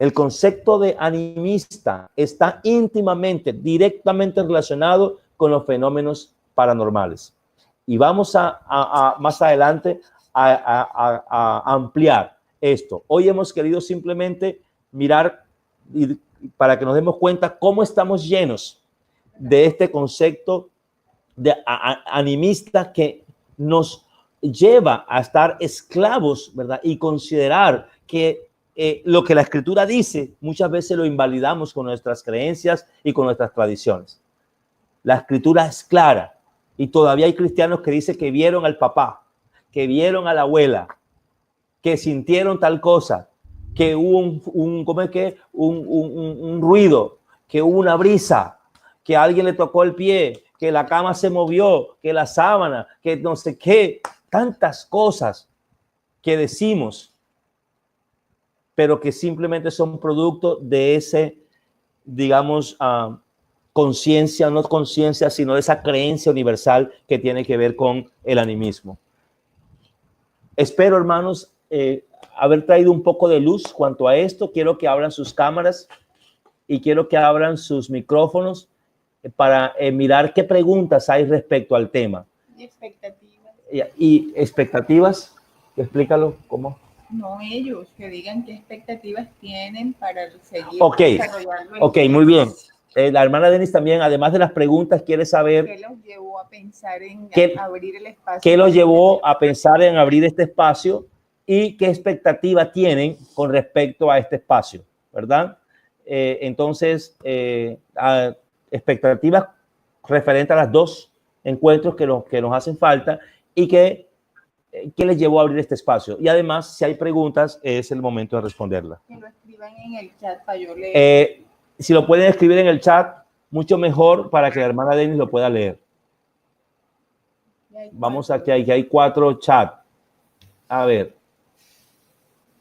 El concepto de animista está íntimamente, directamente relacionado con los fenómenos paranormales. Y vamos a más adelante a ampliar esto. Hoy hemos querido simplemente mirar para que nos demos cuenta cómo estamos llenos de este concepto de animista que nos lleva a estar esclavos, ¿verdad? Y considerar que lo que la Escritura dice, muchas veces lo invalidamos con nuestras creencias y con nuestras tradiciones. La Escritura es clara y todavía hay cristianos que dicen que vieron al papá, que vieron a la abuela, que sintieron tal cosa, que hubo un ruido, que hubo una brisa, que alguien le tocó el pie, que la cama se movió, que la sábana, que no sé qué, tantas cosas que decimos, pero que simplemente son producto de ese, digamos, conciencia, no conciencia, sino de esa creencia universal que tiene que ver con el animismo. Espero, hermanos, haber traído un poco de luz cuanto a esto. Quiero que abran sus cámaras y quiero que abran sus micrófonos para mirar qué preguntas hay respecto al tema. Y expectativas. ¿Y expectativas? Explícalo, ¿cómo? No ellos, que digan qué expectativas tienen para seguir desarrollando. Ok, muy bien. La hermana Denis también, además de las preguntas, quiere saber ¿qué los llevó a pensar en abrir el espacio? ¿Qué los llevó a pensar en abrir este espacio y qué expectativa tienen con respecto a este espacio, ¿verdad? Entonces, expectativas referentes a las dos encuentros que nos hacen falta y ¿qué les llevó a abrir este espacio? Y además, si hay preguntas, es el momento de responderlas. Que lo escriban en el chat para yo leer. Si lo pueden escribir en el chat, mucho mejor para que la hermana Denis lo pueda leer. Vamos aquí hay 4 chats. A ver.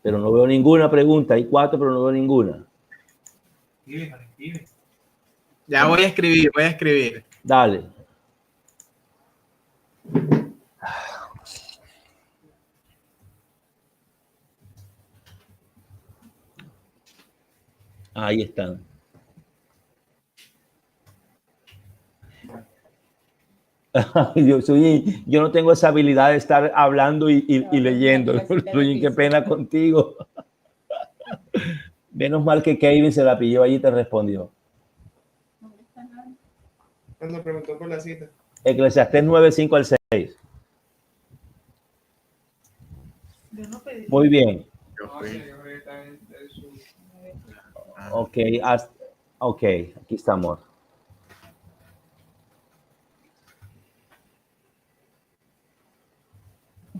Pero no veo ninguna pregunta. Hay 4, pero no veo ninguna. Ya voy a escribir. Dale. Ahí están. Yo no tengo esa habilidad de estar hablando y leyendo. Luis, qué pena contigo. Menos mal que Kevin se la pilló allí y te respondió. Cuando preguntó por la cita. Eclesiastés 9, 5 al 6. Muy bien. Ok, aquí estamos.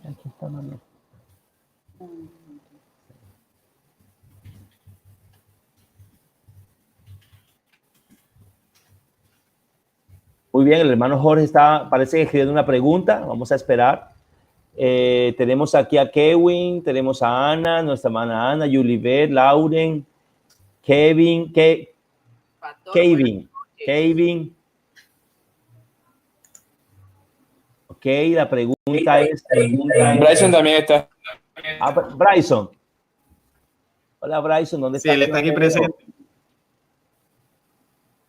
Aquí estamos. Muy bien, el hermano Jorge parece que escribiendo una pregunta. Vamos a esperar. Tenemos aquí a Kevin, tenemos a Ana, nuestra hermana Ana, Yulibet, Lauren, Kevin. Ok, la pregunta es... Bryson también está. Bryson. Hola, Bryson, ¿dónde estás? Sí, él está aquí presente.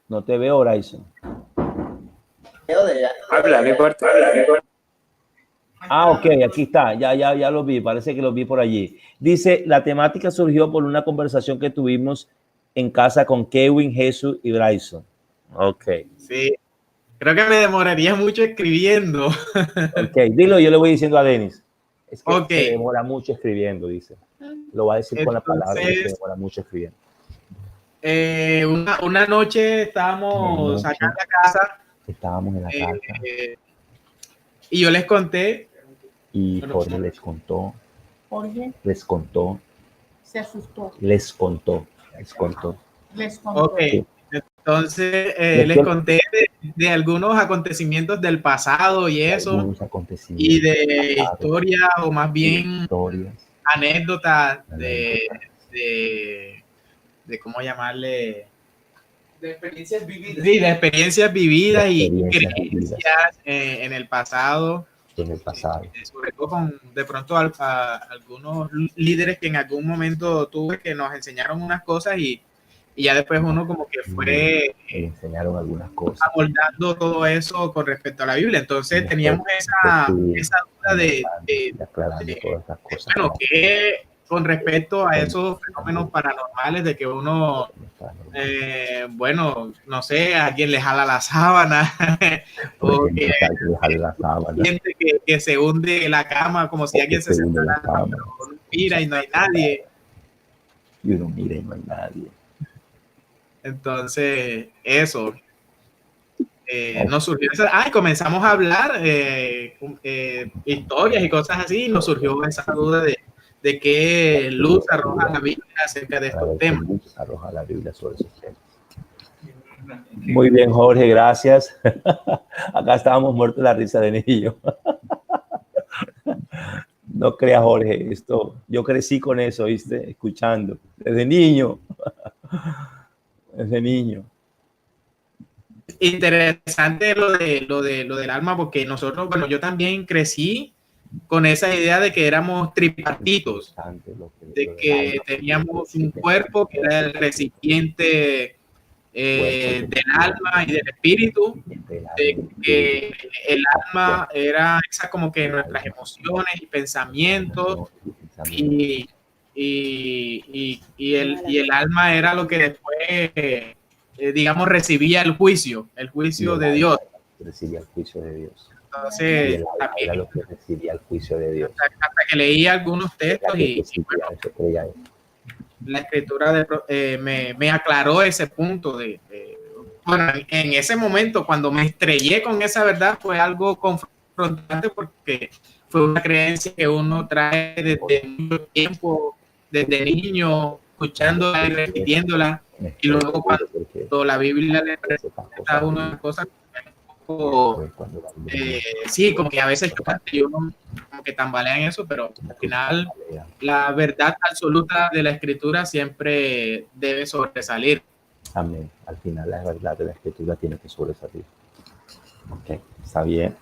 No te veo, Bryson. Habla, no importa. Ok, aquí está, ya lo vi, parece que lo vi por allí. Dice, la temática surgió por una conversación que tuvimos en casa con Kevin, Jesús y Bryson. Ok. Sí, creo que me demoraría mucho escribiendo. Ok, dilo, yo le voy diciendo a Denis. Es que Okay. se demora mucho escribiendo, dice. Lo va a decir con la palabra, que se demora mucho escribiendo. Una noche estábamos acá en la casa. Estábamos en la casa. Y yo les conté. Y Jorge les contó. Jorge Les contó. se asustó. Les contó. Ok, entonces les conté de algunos acontecimientos del pasado y eso. Y de historias o más bien anécdotas de ¿cómo llamarle? de experiencias vividas. Sí, de experiencias vividas y creencias en el pasado. Sobre todo con de pronto a algunos líderes que en algún momento tuve que nos enseñaron unas cosas y ya después uno como que fue enseñaron algunas cosas, amoldando todo eso con respecto a la Biblia. Entonces teníamos esa duda de todas esas cosas. Bueno, que con respecto a esos fenómenos paranormales de que uno, bueno, no sé, a quien le jala la sábana o que siente que se hunde la cama como si alguien se sentara, pero uno mira y no hay nadie. Y uno mira y no hay nadie. Entonces, eso. Nos surgió esa, comenzamos a hablar historias y cosas así, y nos surgió esa duda de qué luz arroja la Biblia acerca de estos temas. Arroja la Biblia sobre esos temas. Muy bien, Jorge, gracias. Acá estábamos muertos de la risa de niño. No creas, Jorge, esto, yo crecí con eso, ¿viste? Escuchando, desde niño. Desde niño. Interesante lo del alma, porque nosotros, bueno, yo también crecí con esa idea de que éramos tripartitos, de que teníamos un cuerpo que era el recipiente del alma y del espíritu, de que el alma era esa como que nuestras emociones y pensamientos y el alma era lo que después digamos recibía el juicio de Dios. Recibía el juicio de Dios. Entonces, también era lo que recibía el juicio de Dios. Hasta que leí algunos textos y bueno, la escritura me aclaró ese punto bueno, en ese momento cuando me estrellé con esa verdad fue algo confrontante porque fue una creencia que uno trae desde mucho tiempo, desde niño, escuchándola y repitiéndola, y luego cuando la Biblia le presenta una cosa sí, como que a veces uno como que tambalea en eso, pero al final la verdad absoluta de la escritura siempre debe sobresalir. Amén. Al final la verdad de la escritura tiene que sobresalir. Ok, está bien.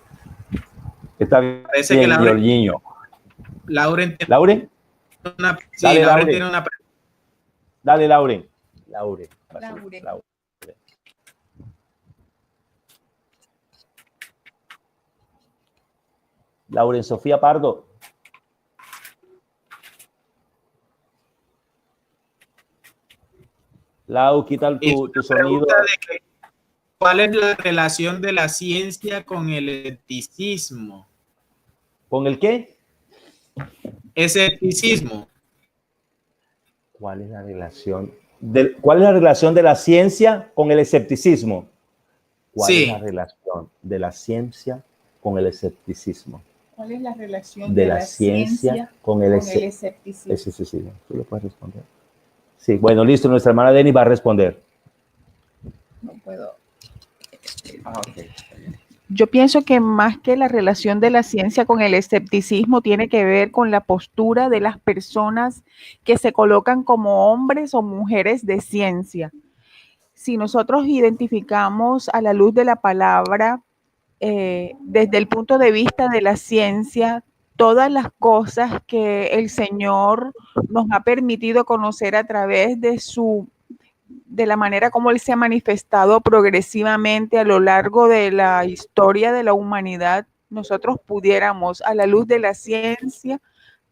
Está bien. Parece que Lauren tiene una pregunta. Dale, Lauren. Lauren Sofía Pardo. Lau, quita tu sonido. ¿Cuál es la relación de la ciencia con el escepticismo? ¿Con el qué? Escepticismo. ¿Cuál es la relación de la ciencia con el escepticismo? ¿Cuál es la relación de la ciencia con el escepticismo? ¿Cuál es la relación de la ciencia con el escepticismo? ¿Tú lo puedes responder? Sí, bueno, listo. Nuestra hermana Denny va a responder. No puedo. Okay. Yo pienso que más que la relación de la ciencia con el escepticismo tiene que ver con la postura de las personas que se colocan como hombres o mujeres de ciencia. Si nosotros identificamos a la luz de la palabra, desde el punto de vista de la ciencia, todas las cosas que el Señor nos ha permitido conocer a través de la manera como Él se ha manifestado progresivamente a lo largo de la historia de la humanidad, nosotros pudiéramos, a la luz de la ciencia,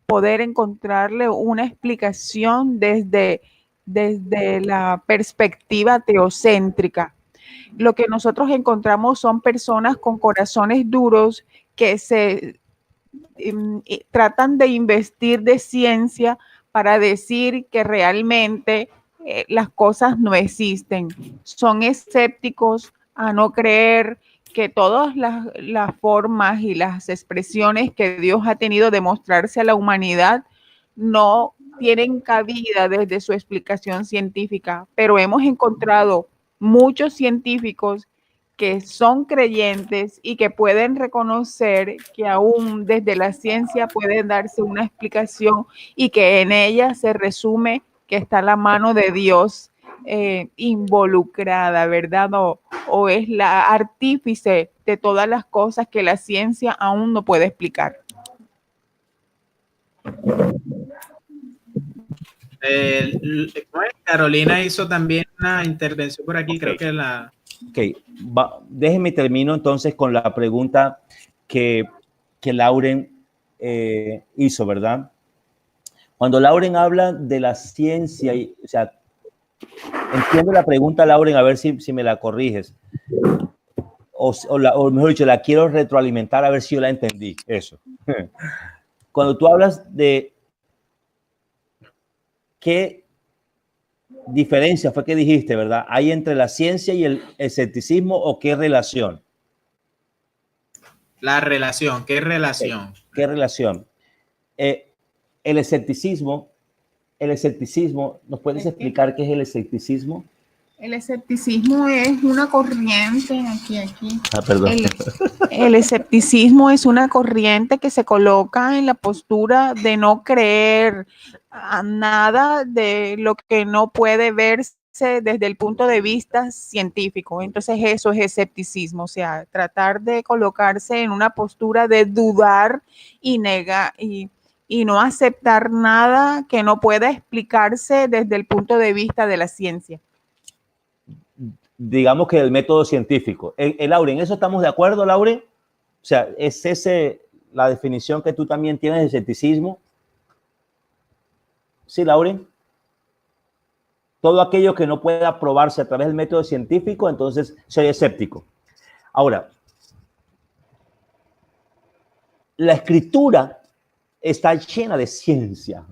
poder encontrarle una explicación desde la perspectiva teocéntrica. Lo que nosotros encontramos son personas con corazones duros que se tratan de investir de ciencia para decir que realmente las cosas no existen. Son escépticos a no creer que todas las formas y las expresiones que Dios ha tenido de mostrarse a la humanidad no tienen cabida desde su explicación científica, pero hemos encontrado muchos científicos que son creyentes y que pueden reconocer que aún desde la ciencia puede darse una explicación y que en ella se resume que está la mano de Dios involucrada, ¿verdad? O es la artífice de todas las cosas que la ciencia aún no puede explicar. Carolina hizo también una intervención por aquí, creo que la... Ok, déjeme termino entonces con la pregunta que Lauren hizo, ¿verdad? Cuando Lauren habla de la ciencia, o sea, entiendo la pregunta, Lauren, a ver si me la corriges. O mejor dicho, la quiero retroalimentar a ver si yo la entendí. Eso. Cuando tú hablas de qué diferencia fue que dijiste, ¿verdad? ¿Hay entre la ciencia y el escepticismo o qué relación? La relación, ¿qué relación? ¿Qué relación? El escepticismo, ¿nos puedes explicar qué es el escepticismo? El escepticismo es una corriente, Perdón. El escepticismo es una corriente que se coloca en la postura de no creer a nada de lo que no puede verse desde el punto de vista científico. Entonces eso es escepticismo, o sea, tratar de colocarse en una postura de dudar y negar y no aceptar nada que no pueda explicarse desde el punto de vista de la ciencia. Digamos que el método científico. Lauren, ¿eso estamos de acuerdo, Lauren? O sea, ¿es ese la definición que tú también tienes de escepticismo? Sí, Lauren. Todo aquello que no pueda probarse a través del método científico, entonces soy escéptico. Ahora, la escritura está llena de ciencia.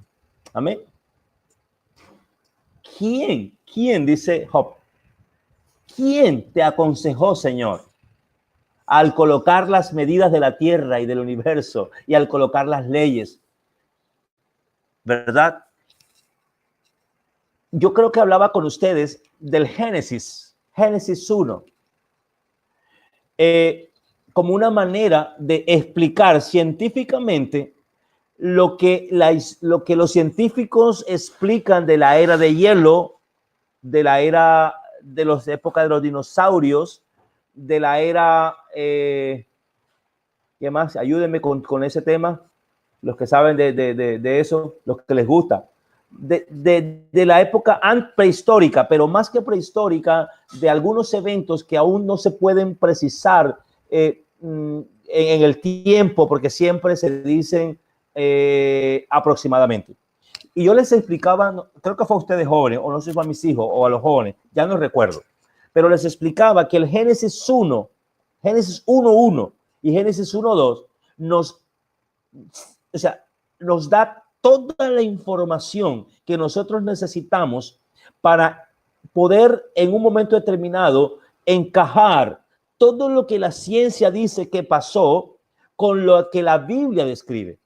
Amén. ¿Quién dice Job? ¿Quién te aconsejó, Señor, al colocar las medidas de la tierra y del universo y al colocar las leyes? ¿Verdad? Yo creo que hablaba con ustedes del Génesis 1, como una manera de explicar científicamente lo que los científicos explican de la era de hielo, de la era de las épocas de los dinosaurios, de la era, ¿qué más? Ayúdenme con ese tema, los que saben de eso, los que les gusta, de la época prehistórica, pero más que prehistórica, de algunos eventos que aún no se pueden precisar en el tiempo, porque siempre se dicen aproximadamente. Y yo les explicaba, creo que fue a ustedes jóvenes, o no sé si fue a mis hijos o a los jóvenes, ya no recuerdo, pero les explicaba que el Génesis 1, Génesis 1.1 y Génesis 1.2 nos da toda la información que nosotros necesitamos para poder en un momento determinado encajar todo lo que la ciencia dice que pasó con lo que la Biblia describe.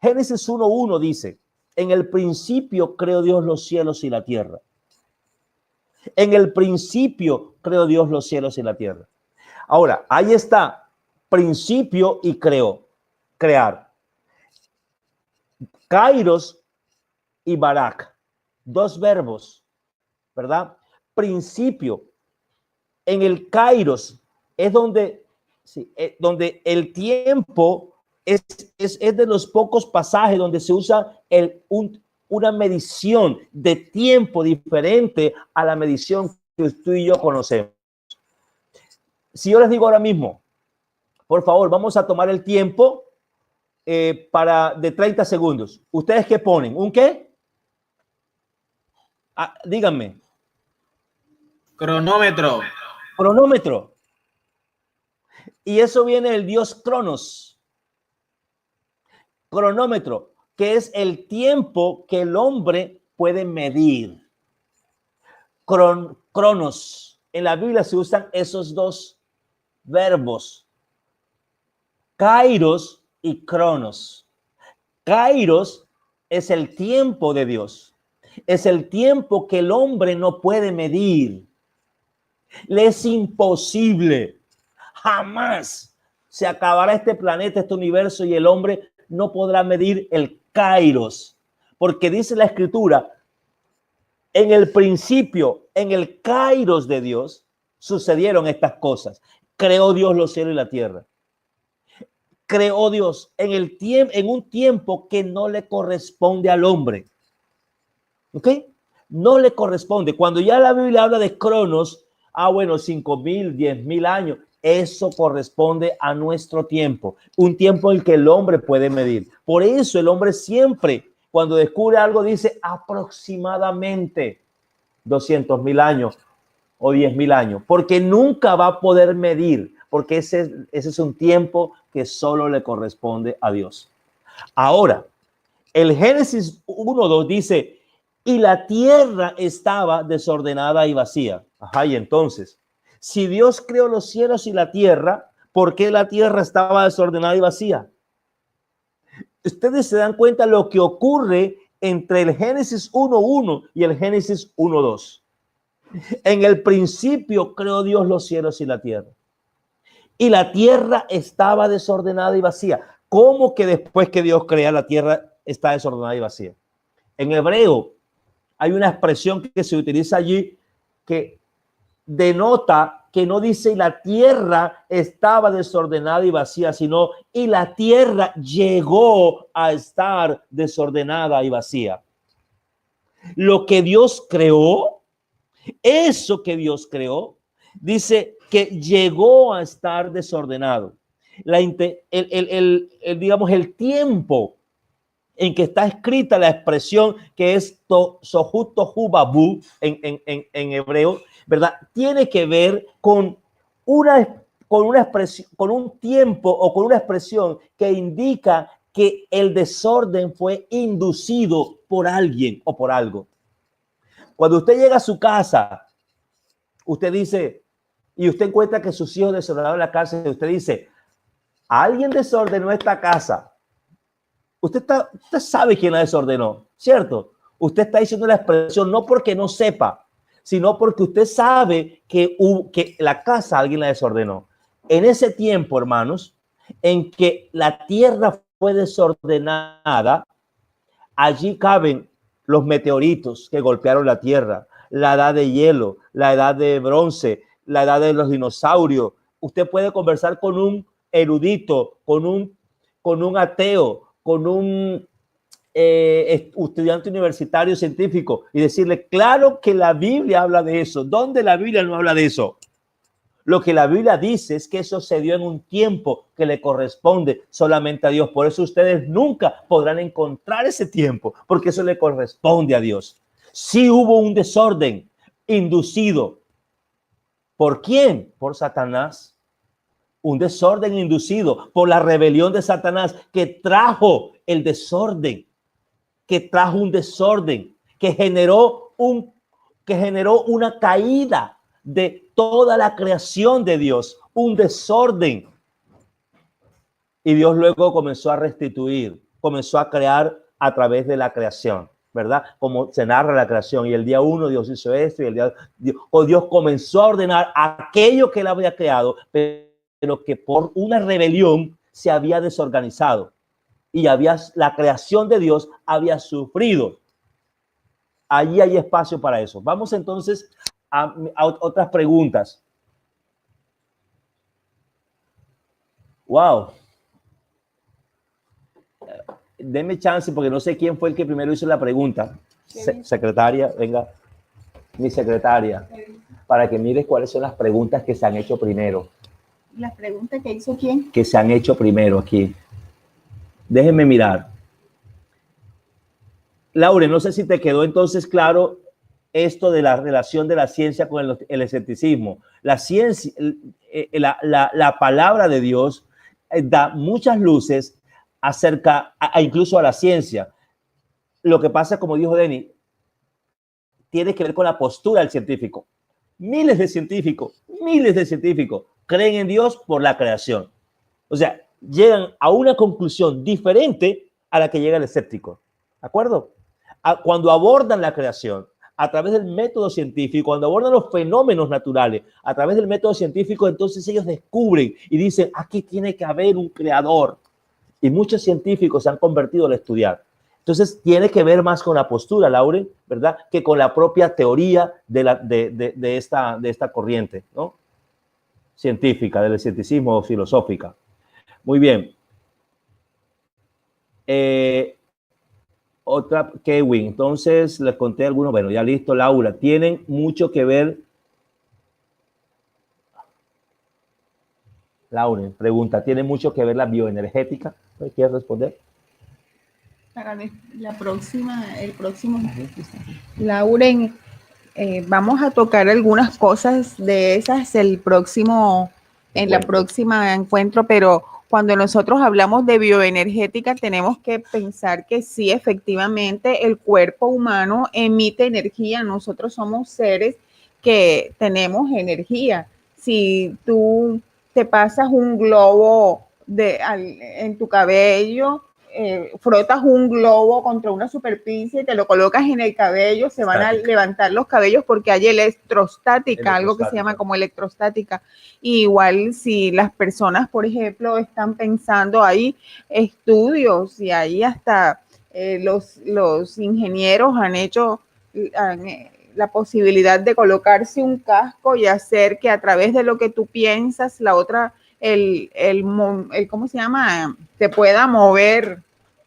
Génesis 1.1 dice: en el principio creó Dios los cielos y la tierra. En el principio creó Dios los cielos y la tierra. Ahora, ahí está, principio y crear. Kairos y barak, dos verbos, ¿verdad? Principio. En el Kairos es donde el tiempo es de los pocos pasajes donde se usa una medición de tiempo diferente a la medición que tú y yo conocemos. Si yo les digo ahora mismo, por favor, vamos a tomar el tiempo de 30 segundos. ¿Ustedes qué ponen? ¿Un qué? Díganme. Cronómetro. Cronómetro. Y eso viene del dios Cronos. Cronómetro, que es el tiempo que el hombre puede medir. Cronos. En la Biblia se usan esos dos verbos. Kairos y Cronos. Kairos es el tiempo de Dios. Es el tiempo que el hombre no puede medir. Le es imposible. Jamás se acabará este planeta, este universo, y el hombre no podrá medir el Kairos. Porque dice la Escritura En el principio, en el kairos de Dios, sucedieron estas cosas. Creó Dios los cielos y la tierra. Creó Dios en un tiempo que no le corresponde al hombre. ¿Ok? No le corresponde. Cuando ya la Biblia habla de cronos, 5,000, 10,000 años, eso corresponde a nuestro tiempo. Un tiempo en el que el hombre puede medir. Por eso el hombre siempre, cuando descubre algo, dice aproximadamente 200,000 años o 10,000 años, porque nunca va a poder medir, porque ese es un tiempo que solo le corresponde a Dios. Ahora, el Génesis 1:2 dice, y la tierra estaba desordenada y vacía. Ajá, y entonces, si Dios creó los cielos y la tierra, ¿por qué la tierra estaba desordenada y vacía? Ustedes se dan cuenta lo que ocurre entre el Génesis 1:1 y el Génesis 1:2. En el principio creó Dios los cielos y la tierra. Y la tierra estaba desordenada y vacía. ¿Cómo que después que Dios crea la tierra está desordenada y vacía? En hebreo hay una expresión que se utiliza allí que denota que no dice y la tierra estaba desordenada y vacía, sino y la tierra llegó a estar desordenada y vacía. Lo que Dios creó, eso que Dios creó, dice que llegó a estar desordenado. Digamos, el tiempo en que está escrita la expresión que es sohu tohu babu en hebreo, ¿verdad? Tiene que ver con una expresión, con un tiempo o con una expresión que indica que el desorden fue inducido por alguien o por algo. Cuando usted llega a su casa, usted dice, y usted encuentra que sus hijos desordenaron la casa, y usted dice, alguien desordenó esta casa. Usted sabe quién la desordenó, ¿cierto? Usted está diciendo la expresión no porque no sepa, sino porque usted sabe que la casa alguien la desordenó. En ese tiempo, hermanos, en que la tierra fue desordenada, allí caben los meteoritos que golpearon la tierra, la edad de hielo, la edad de bronce, la edad de los dinosaurios. Usted puede conversar con un erudito, con un ateo, con un estudiante universitario científico y decirle, claro que la Biblia habla de eso. ¿Dónde la Biblia no habla de eso? Lo que la Biblia dice es que eso se dio en un tiempo que le corresponde solamente a Dios. Por eso ustedes nunca podrán encontrar ese tiempo, porque eso le corresponde a Dios. Sí hubo un desorden inducido. ¿Por quién? Por Satanás. Un desorden inducido por la rebelión de Satanás que trajo el desorden, que trajo un desorden, que generó una caída de toda la creación de Dios, un desorden. Y Dios luego comenzó a restituir, comenzó a crear a través de la creación, ¿verdad? Como se narra la creación. Y el día 1 Dios hizo esto y Dios comenzó a ordenar aquello que él había creado, pero que por una rebelión se había desorganizado y la creación de Dios había sufrido. Allí hay espacio para eso. Vamos entonces a otras preguntas. Wow. Denme chance porque no sé quién fue el que primero hizo la pregunta. Secretaria, venga, mi secretaria, para que mires cuáles son las preguntas que se han hecho primero. ¿Las preguntas que hizo quién? Que se han hecho primero aquí. Déjenme mirar. Laure, no sé si te quedó entonces claro esto de la relación de la ciencia con el escepticismo. La ciencia, la palabra de Dios da muchas luces acerca, incluso a la ciencia. Lo que pasa, como dijo Denny, tiene que ver con la postura del científico. Miles de científicos creen en Dios por la creación. O sea, llegan a una conclusión diferente a la que llega el escéptico. ¿De acuerdo? Cuando abordan la creación a través del método científico, cuando abordan los fenómenos naturales a través del método científico, entonces ellos descubren y dicen, aquí tiene que haber un creador. Y muchos científicos se han convertido al estudiar. Entonces, tiene que ver más con la postura, Lauren, ¿verdad? Que con la propia teoría de esta corriente, ¿no? Científica, del escepticismo o filosófica. Muy bien. Otra, Kevin. Entonces, les conté algunos. Bueno, ya listo, Laura. Tienen mucho que ver. Lauren pregunta, ¿tiene mucho que ver la bioenergética? ¿Quieres responder? Para el próximo, Lauren, vamos a tocar algunas cosas de esas en la próxima encuentro, pero cuando nosotros hablamos de bioenergética tenemos que pensar que sí, efectivamente, el cuerpo humano emite energía. Nosotros somos seres que tenemos energía. Si tú te pasas un globo en tu cabello, frotas un globo contra una superficie y te lo colocas en el cabello, se van a levantar los cabellos porque hay electrostática, algo que se llama como electrostática. Y igual si las personas, por ejemplo, están pensando, hay estudios y ahí hasta los ingenieros han hecho la posibilidad de colocarse un casco y hacer que a través de lo que tú piensas, la otra, ¿cómo se llama? Te pueda mover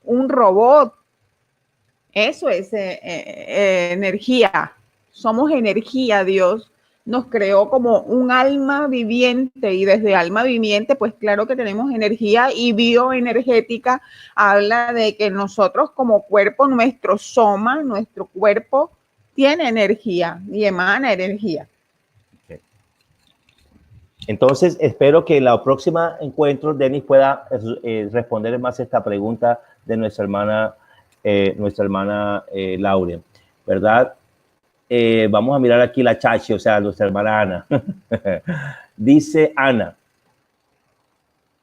un robot. Eso es energía. Somos energía. Dios nos creó como un alma viviente y desde alma viviente, pues claro que tenemos energía, y bioenergética habla de que nosotros como cuerpo, nuestro soma, nuestro cuerpo tiene energía y emana energía. Entonces, espero que en la próxima encuentro Denis pueda responder más esta pregunta de nuestra hermana Lauren, ¿verdad? Vamos a mirar aquí la chachi, o sea, nuestra hermana Ana. Dice Ana,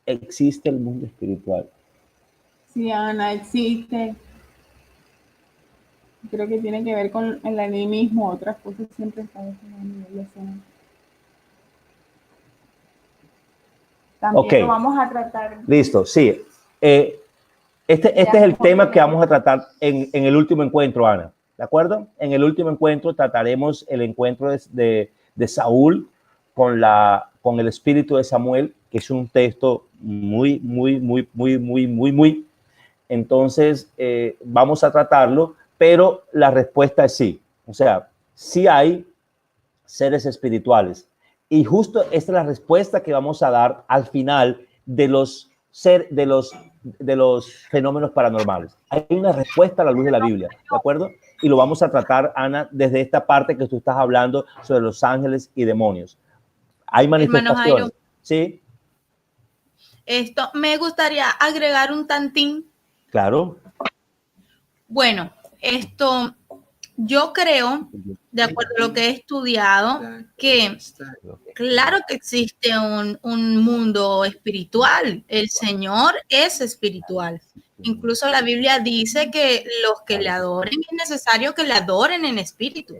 ¿existe el mundo espiritual? Sí, Ana, existe. Creo que tiene que ver con el animismo, otras cosas siempre están a nivel de zona. También lo vamos a tratar. Listo, sí. Este es el tema que vamos a tratar en el último encuentro, Ana. ¿De acuerdo? En el último encuentro trataremos el encuentro de Saúl con el espíritu de Samuel, que es un texto muy. Entonces, vamos a tratarlo, pero la respuesta es sí. O sea, sí hay seres espirituales. Y justo esta es la respuesta que vamos a dar al final de los fenómenos paranormales. Hay una respuesta a la luz de la Biblia, ¿de acuerdo? Y lo vamos a tratar, Ana, desde esta parte que tú estás hablando sobre los ángeles y demonios. Hay manifestaciones. ¿Sí? Esto, me gustaría agregar un tantín. Claro. Bueno, yo creo, de acuerdo a lo que he estudiado, que claro que existe un mundo espiritual. El Señor es espiritual. Incluso la Biblia dice que los que le adoren es necesario que le adoren en espíritu.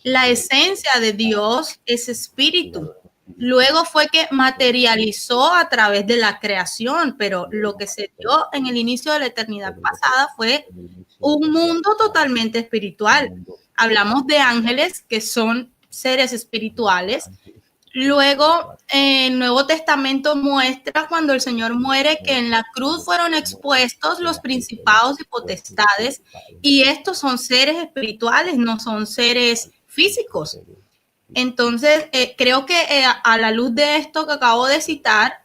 La esencia de Dios es espíritu. Luego fue que materializó a través de la creación, pero lo que se dio en el inicio de la eternidad pasada fue un mundo totalmente espiritual. Hablamos de ángeles, que son seres espirituales. Luego, el Nuevo Testamento muestra cuando el Señor muere que en la cruz fueron expuestos los principados y potestades, y estos son seres espirituales, no son seres físicos. Entonces, creo que a la luz de esto que acabo de citar,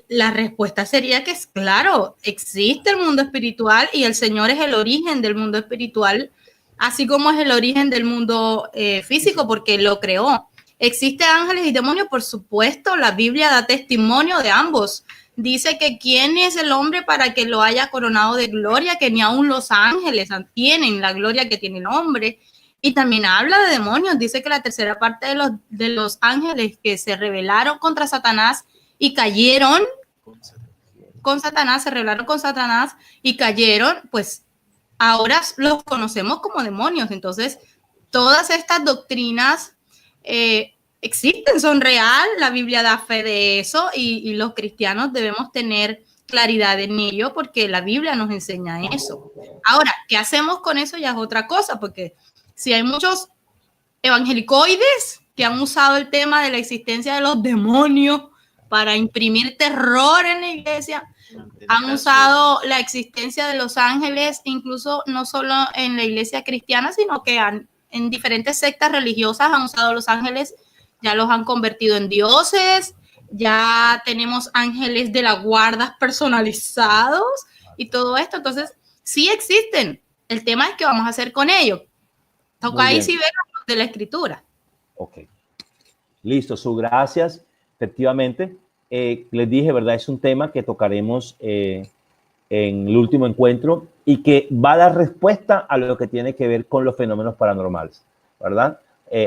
la respuesta sería que es claro, existe el mundo espiritual y el Señor es el origen del mundo espiritual, así como es el origen del mundo físico, porque lo creó. ¿Existe ángeles y demonios? Por supuesto, la Biblia da testimonio de ambos. Dice que quién es el hombre para que lo haya coronado de gloria, que ni aun los ángeles tienen la gloria que tiene el hombre. Y también habla de demonios. Dice que la tercera parte de los ángeles que se rebelaron contra Satanás y cayeron con Satanás, se rebelaron con Satanás y cayeron, pues ahora los conocemos como demonios. Entonces, todas estas doctrinas existen, son real, la Biblia da fe de eso, y los cristianos debemos tener claridad en ello porque la Biblia nos enseña eso. Ahora, ¿qué hacemos con eso? Ya es otra cosa, porque si hay muchos evangelicoides que han usado el tema de la existencia de los demonios para imprimir terror en la iglesia, han usado la existencia de los ángeles, incluso no solo en la iglesia cristiana, sino que en diferentes sectas religiosas han usado los ángeles, ya los han convertido en dioses, ya tenemos ángeles de la guarda personalizados y todo esto. Entonces, sí existen. El tema es qué vamos a hacer con ellos. Toca ahí sí ver de la escritura. Ok. Listo, gracias. Efectivamente, les dije, ¿verdad? Es un tema que tocaremos en el último encuentro y que va a dar respuesta a lo que tiene que ver con los fenómenos paranormales, ¿verdad?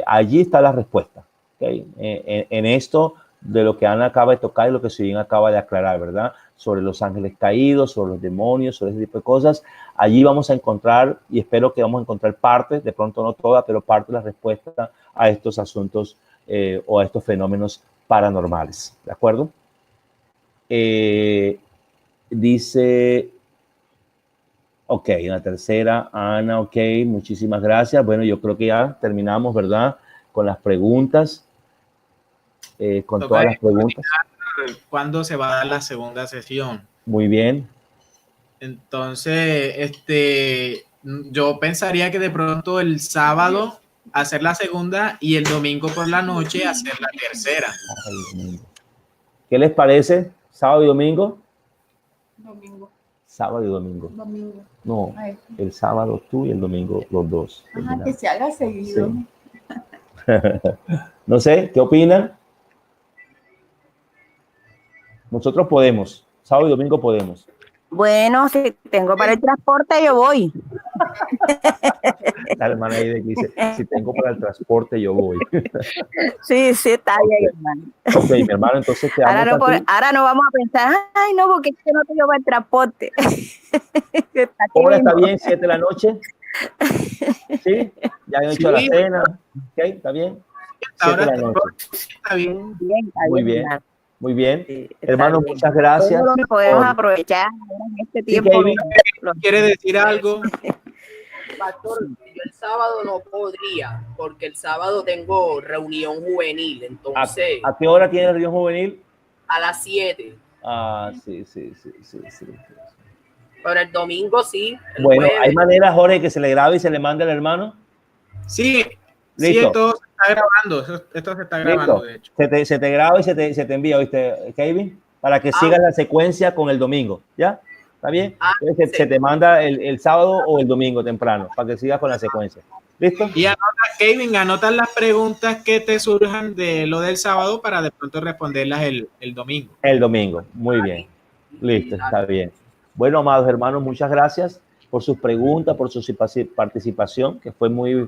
Allí está la respuesta, ¿okay? En esto de lo que Ana acaba de tocar y lo que Suyín acaba de aclarar, ¿verdad? Sobre los ángeles caídos, sobre los demonios, sobre ese tipo de cosas. Allí vamos a encontrar, y espero que vamos a encontrar parte, de pronto no toda, pero parte de la respuesta a estos asuntos o a estos fenómenos paranormales, ¿de acuerdo? Dice, ok, la tercera, Ana, ok, muchísimas gracias. Bueno, yo creo que ya terminamos, ¿verdad? Con las preguntas. Con todas las preguntas. ¿Cuándo se va a dar la segunda sesión? Muy bien. Entonces, yo pensaría que de pronto el sábado hacer la segunda y el domingo por la noche hacer la tercera. ¿Qué les parece? ¿Sábado y domingo? Domingo. Sábado y domingo. Domingo. No, el sábado tú y el domingo los dos. Ajá, que se haga seguido. Sí. No sé, ¿qué opinan? Nosotros podemos, sábado y domingo podemos. Bueno, si tengo para el transporte, yo voy. La hermana ahí de que dice, si tengo para el transporte, yo voy. Sí, sí, está bien, hermano. Ok, mi hermano, entonces te ahora no vamos a pensar, ay, no, porque es que no te llevo el transporte. ¿Hora está bien? ¿7 de la noche? ¿Sí? ¿Ya han hecho la cena? ¿Ok? ¿Está bien? 7 de la noche. Está bien. Muy bien. Hermano. Muy bien. Sí, hermano, bien. muchas gracias. Podemos aprovechar en este tiempo. ¿Quiere decir algo? Pastor, yo el sábado no podría, porque el sábado tengo reunión juvenil, entonces... ¿A qué hora tiene reunión juvenil? A las 7. Ah, sí. Pero el domingo sí. Bueno, ¿hay manera, Jorge, que se le grabe y se le mande al hermano? Sí. Listo. Sí, esto se está grabando. Esto se está grabando, de hecho. Se te graba y se te envía, ¿viste, Kevin? Para que sigas la secuencia con el domingo, ¿ya? ¿Está bien? Entonces, se te manda el sábado o el domingo temprano, para que sigas con la secuencia. ¿Listo? Y Kevin, anota las preguntas que te surjan de lo del sábado para de pronto responderlas el domingo. El domingo, muy bien. Listo, está bien. Bueno, amados hermanos, muchas gracias por sus preguntas, por su participación, que fue muy